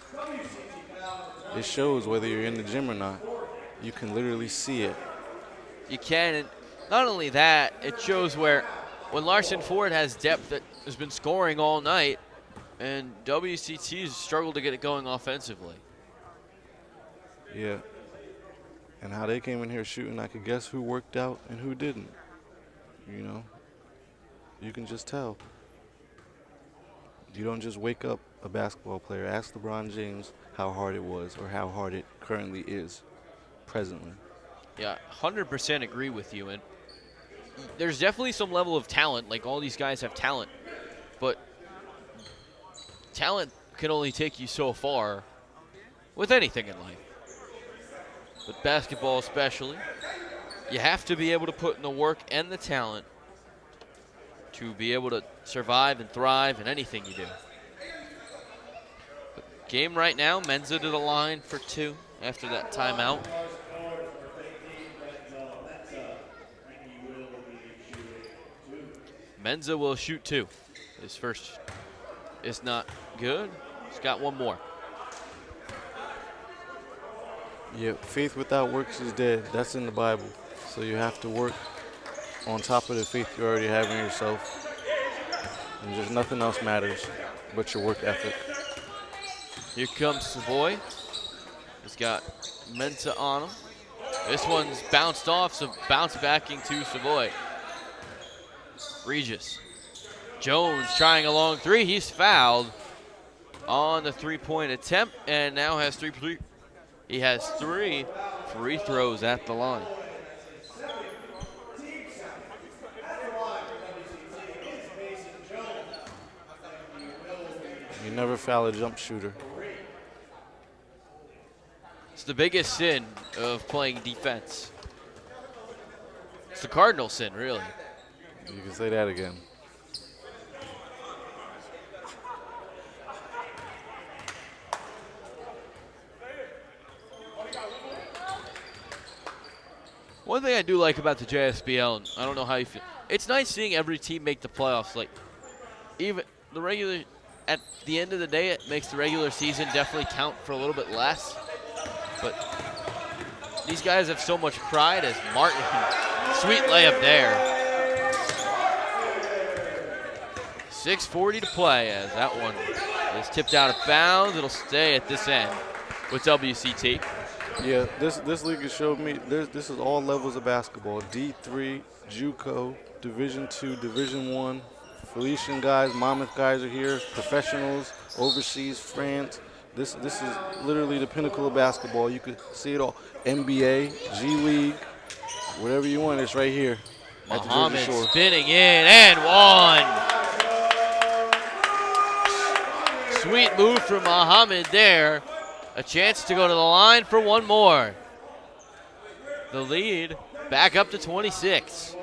It shows whether you're in the gym or not. You can literally see it. You can, and not only that, it shows where when Larson Ford has depth that has been scoring all night, and WCT's struggled to get it going offensively. Yeah. And how they came in here shooting, I could guess who worked out and who didn't. You know, you can just tell. You don't just wake up a basketball player. Ask LeBron James how hard it was or how hard it currently is presently. Yeah, 100% agree with you. And there's definitely some level of talent. Like, all these guys have talent. But talent can only take you so far with anything in life. But basketball especially, you have to be able to put in the work and the talent to be able to survive and thrive in anything you do. But game right now, Menza to the line for 2 after that timeout. Menza will shoot 2. His first is not good. He's got one more. Yeah, faith without works is dead. That's in the Bible. So you have to work on top of the faith you already have in yourself. And just nothing else matters but your work ethic. Here comes Savoy. He's got Mensa on him. This one's bounced off, so bounce backing to Savoy. Regis. Jones trying a long 3. He's fouled on the 3-point attempt and now has 3 he has 3 free throws at the line. You never foul a jump shooter. It's the biggest sin of playing defense. It's the cardinal sin, really. You can say that again. One thing I do like about the JSBL, and I don't know how you feel, it's nice seeing every team make the playoffs. Like, even the regular, at the end of the day, it makes the regular season definitely count for a little bit less. But these guys have so much pride, as Martin, sweet layup there. 6:40 to play as that one is tipped out of bounds. It'll stay at this end with WCT. Yeah, this league has showed me this is all levels of basketball. D3, JUCO, Division II, Division I. Felician guys, Monmouth guys are here, professionals, overseas, France. This is literally the pinnacle of basketball. You could see it all. NBA, G League, whatever you want, it's right here at the Jersey Muhammad Shore. spinning in and one. Sweet move from Muhammad there. A chance to go to the line for one more. The lead back up to 26.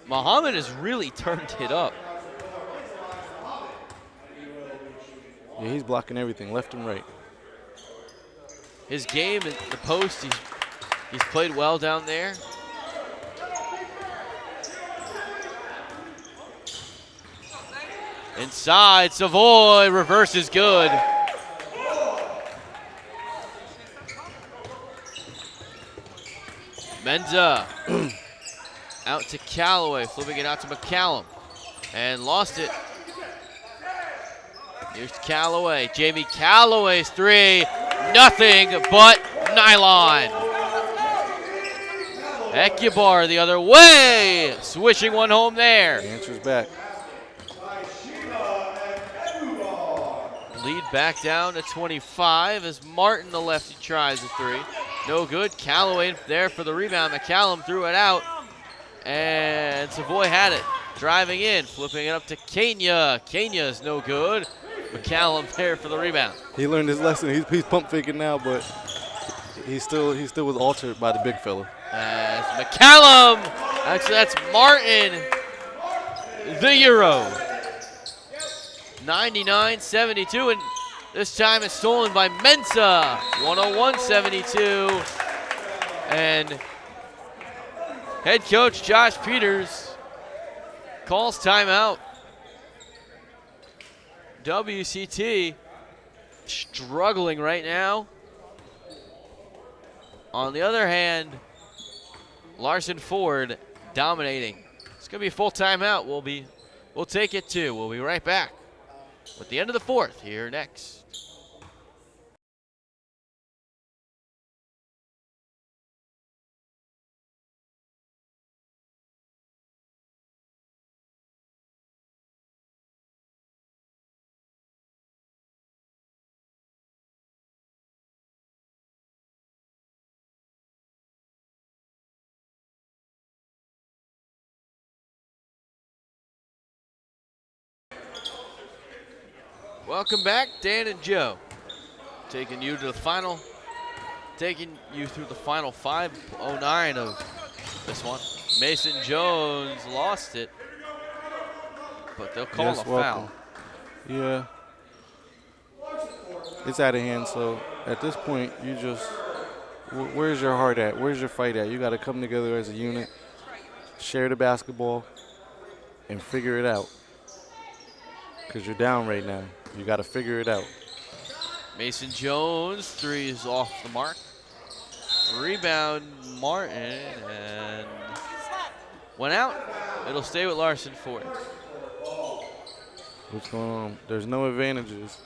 Muhammad has really turned it up. Yeah, he's blocking everything, left and right. His game in the post, he's played well down there. Inside, Savoy, reverse is good. Menza out to Callaway, flipping it out to McCallum, and lost it. Here's Callaway, Jamie Callaway's 3, nothing but nylon. Ekibar the other way, swishing one home there. The answer's back. Lead back down to 25 as Martin, the lefty, tries a 3. No good. Callaway there for the rebound. McCallum threw it out, and Savoy had it. Driving in, flipping it up to Kenya. Kenya's no good. McCallum there for the rebound. He learned his lesson. He's pump faking now, but he still was altered by the big fella. As McCallum, that's Martin, the Euro. 99-72, and this time it's stolen by Mensa. 101-72, and head coach Josh Peters calls timeout. WCT struggling right now. On the other hand, Larson Ford dominating. It's gonna be a full timeout. We'll take it too. We'll be right back with the end of the 4th here next. Welcome back, Dan and Joe. Taking you through the final 5:09 of this one. Mason Jones lost it, but they'll call a foul. Yeah. It's out of hand, so at this point, you just, where's your heart at? Where's your fight at? You got to come together as a unit, share the basketball, and figure it out. Because you're down right now. You got to figure it out. Mason Jones, 3 is off the mark. Rebound, Martin, and went out. It'll stay with Larson Ford. What's going on? There's no advantages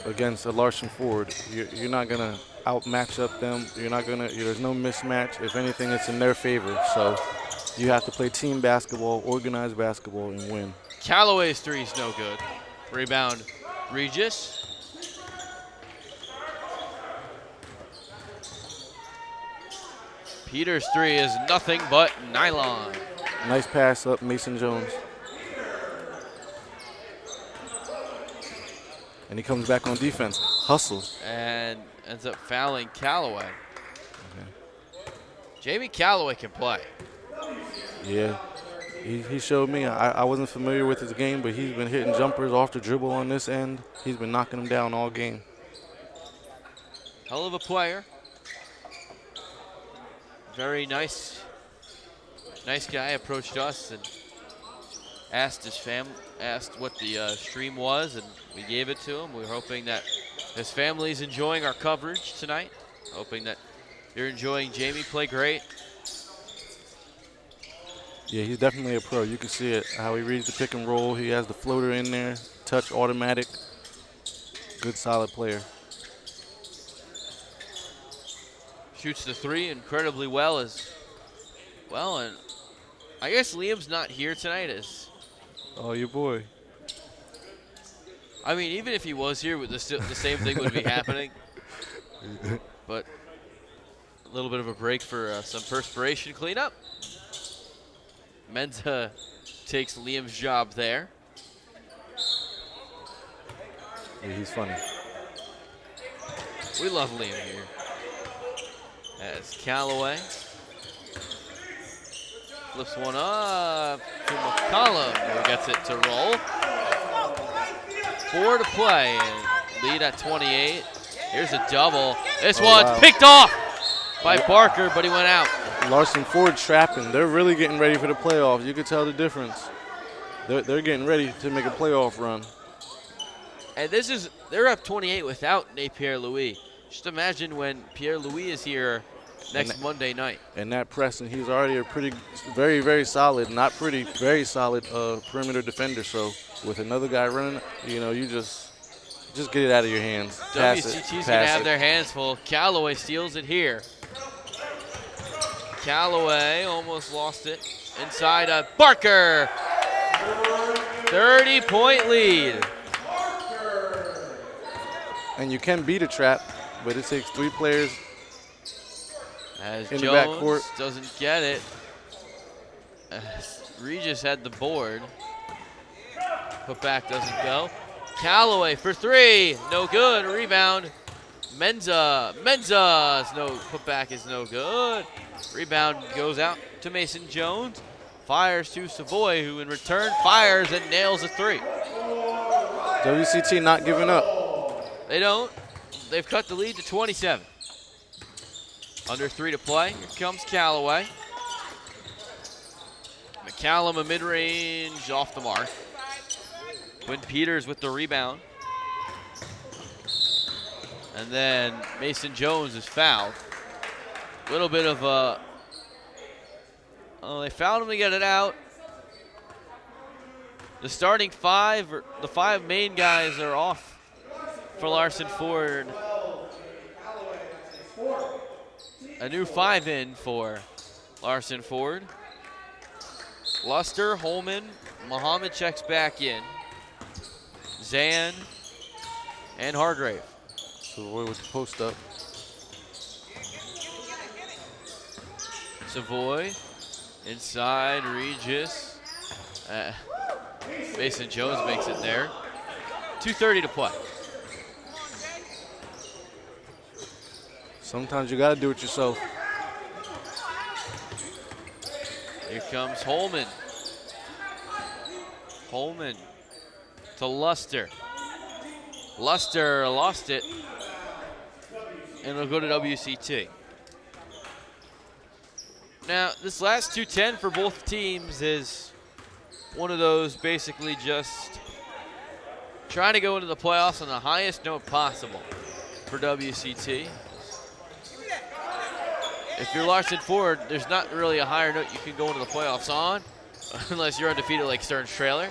against a Larson Ford. You're not going to outmatch up them. You're not going to, there's no mismatch. If anything, it's in their favor. So you have to play team basketball, organized basketball, and win. Callaway's 3 is no good. Rebound, Regis. Peters' 3 is nothing but nylon. Nice pass up, Mason Jones. And he comes back on defense. Hustles. And ends up fouling Callaway. Okay. Jamie Callaway can play. Yeah. He showed me. I wasn't familiar with his game, but he's been hitting jumpers off the dribble on this end. He's been knocking them down all game. Hell of a player. Very nice guy. Approached us and asked what the stream was, and we gave it to him. We're hoping that his family's enjoying our coverage tonight. Hoping that you're enjoying Jamie play great. Yeah, he's definitely a pro. You can see it, how he reads the pick and roll. He has the floater in there, touch automatic. Good, solid player. Shoots the 3 incredibly well as well, and I guess Liam's not here tonight Oh, your boy. I mean, even if he was here, the same thing would be happening. But a little bit of a break for some perspiration cleanup. Menza takes Liam's job there. Yeah, he's funny. We love Liam here. As Callaway flips one up to McCollum, who gets it to roll. 4 to play, and lead at 28. Here's a double. This one's picked off by Barker, but he went out. Larson Ford trapping. They're really getting ready for the playoffs. You can tell the difference. They're getting ready to make a playoff run. And they're up 28 without Nate Pierre-Louis. Just imagine when Pierre-Louis is here next Monday night. And that press, and he's already a very, very solid, very solid perimeter defender. So with another guy running, you just get it out of your hands. WCT's going to have their hands full. Callaway steals it here. Callaway almost lost it. Inside of Barker. 30-point lead. And you can beat a trap, but it takes 3 players as in Jones the backcourt. Doesn't get it. Regis had the board. Put back doesn't go. Callaway for 3, no good. Rebound. Menza's putback is no good. Rebound goes out to Mason Jones. Fires to Savoy, who in return fires and nails a 3. WCT not giving up. They don't. They've cut the lead to 27. Under 3 to play. Here comes Callaway. McCallum a mid-range off the mark. Quinn Peters with the rebound. And then Mason Jones is fouled. A little bit of a... Oh, they fouled him to get it out. The starting 5, the 5 main guys are off for Larson Ford. A new 5 in for Larson Ford. Luster, Holman, Muhammad checks back in. Zan and Hargrave. Savoy with the post up. Savoy inside Regis. Mason Jones makes it there. 2:30 to play. Sometimes you got to do it yourself. Here comes Holman. Holman to Luster. Luster lost it, and it'll go to WCT. Now, this last 2:10 for both teams is one of those basically just trying to go into the playoffs on the highest note possible for WCT. If you're Larson Ford, there's not really a higher note you can go into the playoffs on unless you're undefeated like Stearns Trailer.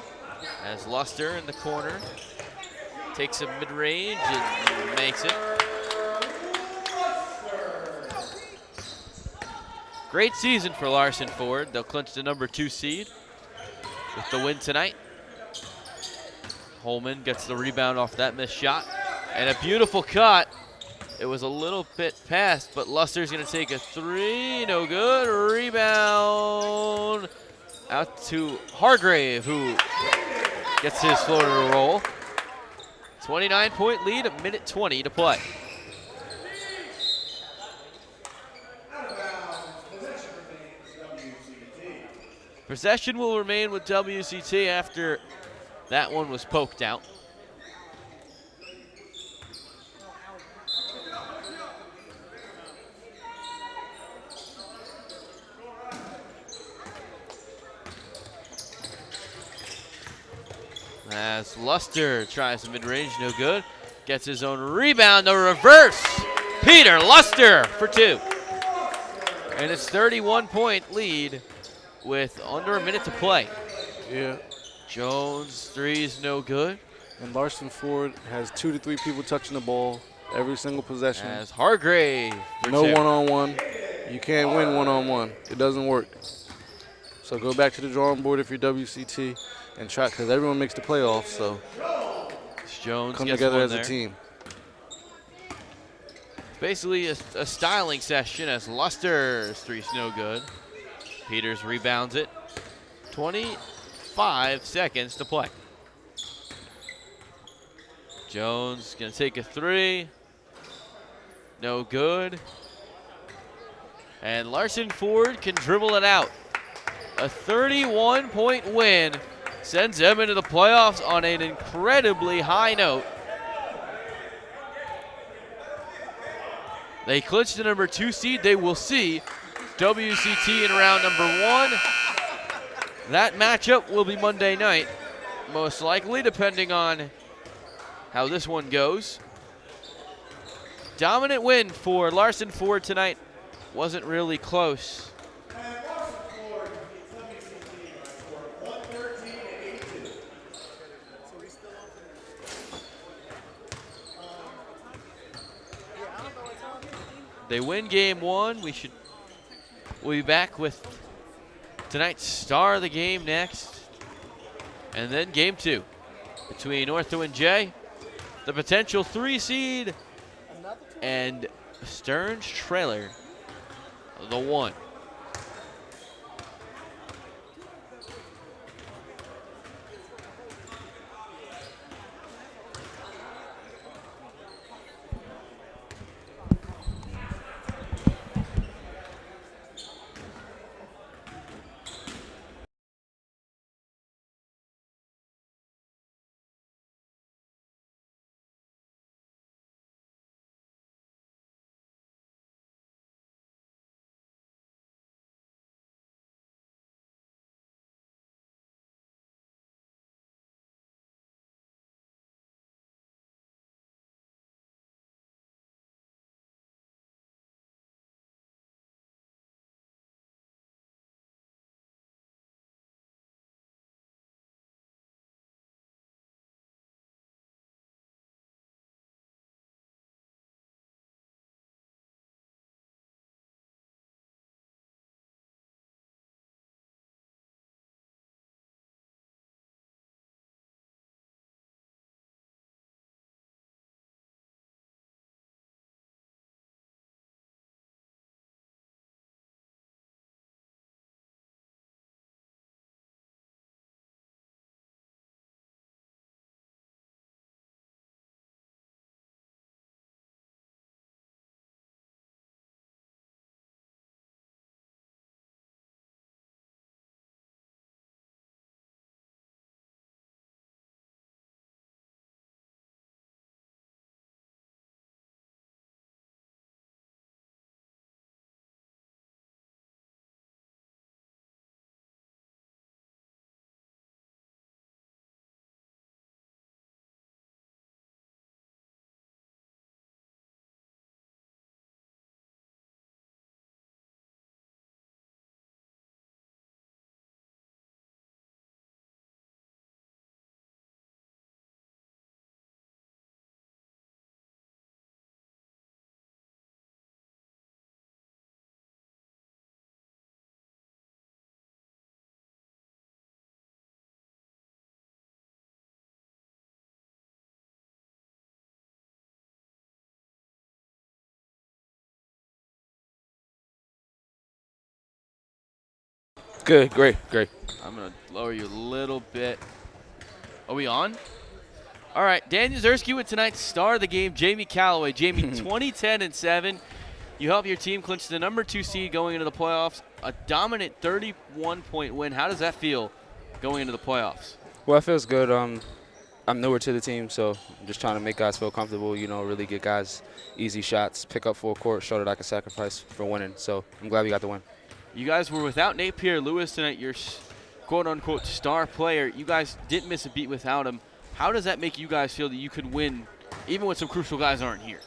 As Luster in the corner takes a mid-range and makes it. Great season for Larson Ford. They'll clinch the number 2 seed with the win tonight. Holman gets the rebound off that missed shot. And a beautiful cut. It was a little bit past, but Luster's going to take a 3. No good. Rebound out to Hargrave, who gets his floater to roll. 29-point lead, 1:20 to play. Possession will remain with WCT after that one was poked out. As Luster tries the mid-range, no good. Gets his own rebound, the reverse. Peter Luster for 2. And it's 31-point lead with under a minute to play. Yeah. Jones, 3's no good. And Larson Ford has 2 to 3 people touching the ball every single possession. As Hargrave for No 2. one-on-one. You can't win one-on-one. It doesn't work. So go back to the drawing board if you're WCT and try, because everyone makes the playoffs, so Jones come gets together one as there. a team. Basically a styling session as Luster's 3's no good. Peters rebounds it. 25 seconds to play. Jones gonna take a 3. No good. And Larson Ford can dribble it out. A 31-point win sends them into the playoffs on an incredibly high note. They clinched the number 2 seed. They will see WCT in round number 1. That matchup will be Monday night, most likely, depending on how this one goes. Dominant win for Larson Ford tonight. Wasn't really close. They win game 1. We'll be back with tonight's star of the game next. And then game 2 between Ortho and Jay, the potential 3 seed, and Stearns Trailer, the 1. Good, great. I'm going to lower you a little bit. Are we on? All right, Dan Yuzerski with tonight's star of the game, Jamie Calloway. Jamie, 20-10-7. You help your team clinch the number 2 seed going into the playoffs. A dominant 31-point win. How does that feel going into the playoffs? Well, it feels good. I'm newer to the team, so I'm just trying to make guys feel comfortable, you know, really get guys easy shots, pick up full court, show that I can sacrifice for winning. So I'm glad we got the win. You guys were without Nate Pierre-Lewis tonight, your quote-unquote star player. You guys didn't miss a beat without him. How does that make you guys feel that you could win even when some crucial guys aren't here?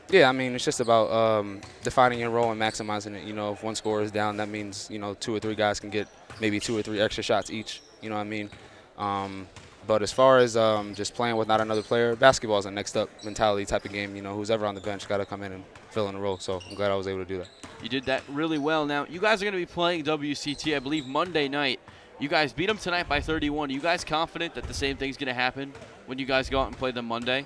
Yeah, I mean, it's just about defining your role and maximizing it. You know, if one scorer is down, that means, you know, 2 or 3 guys can get maybe 2 or 3 extra shots each. You know what I mean? But as far as just playing with not another player, basketball is a next up mentality type of game. You know, who's ever on the bench got to come in and fill in the role. So I'm glad I was able to do that. You did that really well. Now, you guys are going to be playing WCT, I believe, Monday night. You guys beat them tonight by 31. Are you guys confident that the same thing's going to happen when you guys go out and play them Monday?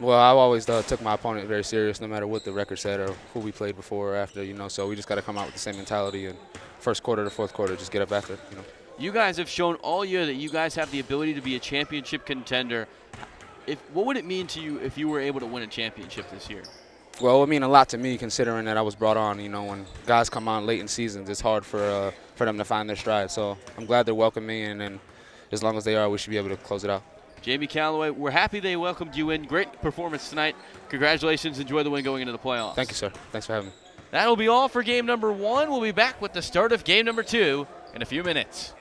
Well, I've always took my opponent very serious, no matter what the record said or who we played before or after, you know. So we just got to come out with the same mentality and first quarter to fourth quarter, just get up after, you know. You guys have shown all year that you guys have the ability to be a championship contender. What would it mean to you if you were able to win a championship this year? Well, it would mean a lot to me considering that I was brought on. You know, when guys come on late in seasons, it's hard for them to find their stride. So I'm glad they're welcoming, and as long as they are, we should be able to close it out. Jamie Calloway, we're happy they welcomed you in. Great performance tonight. Congratulations. Enjoy the win going into the playoffs. Thank you, sir. Thanks for having me. That'll be all for game number 1. We'll be back with the start of game number 2 in a few minutes.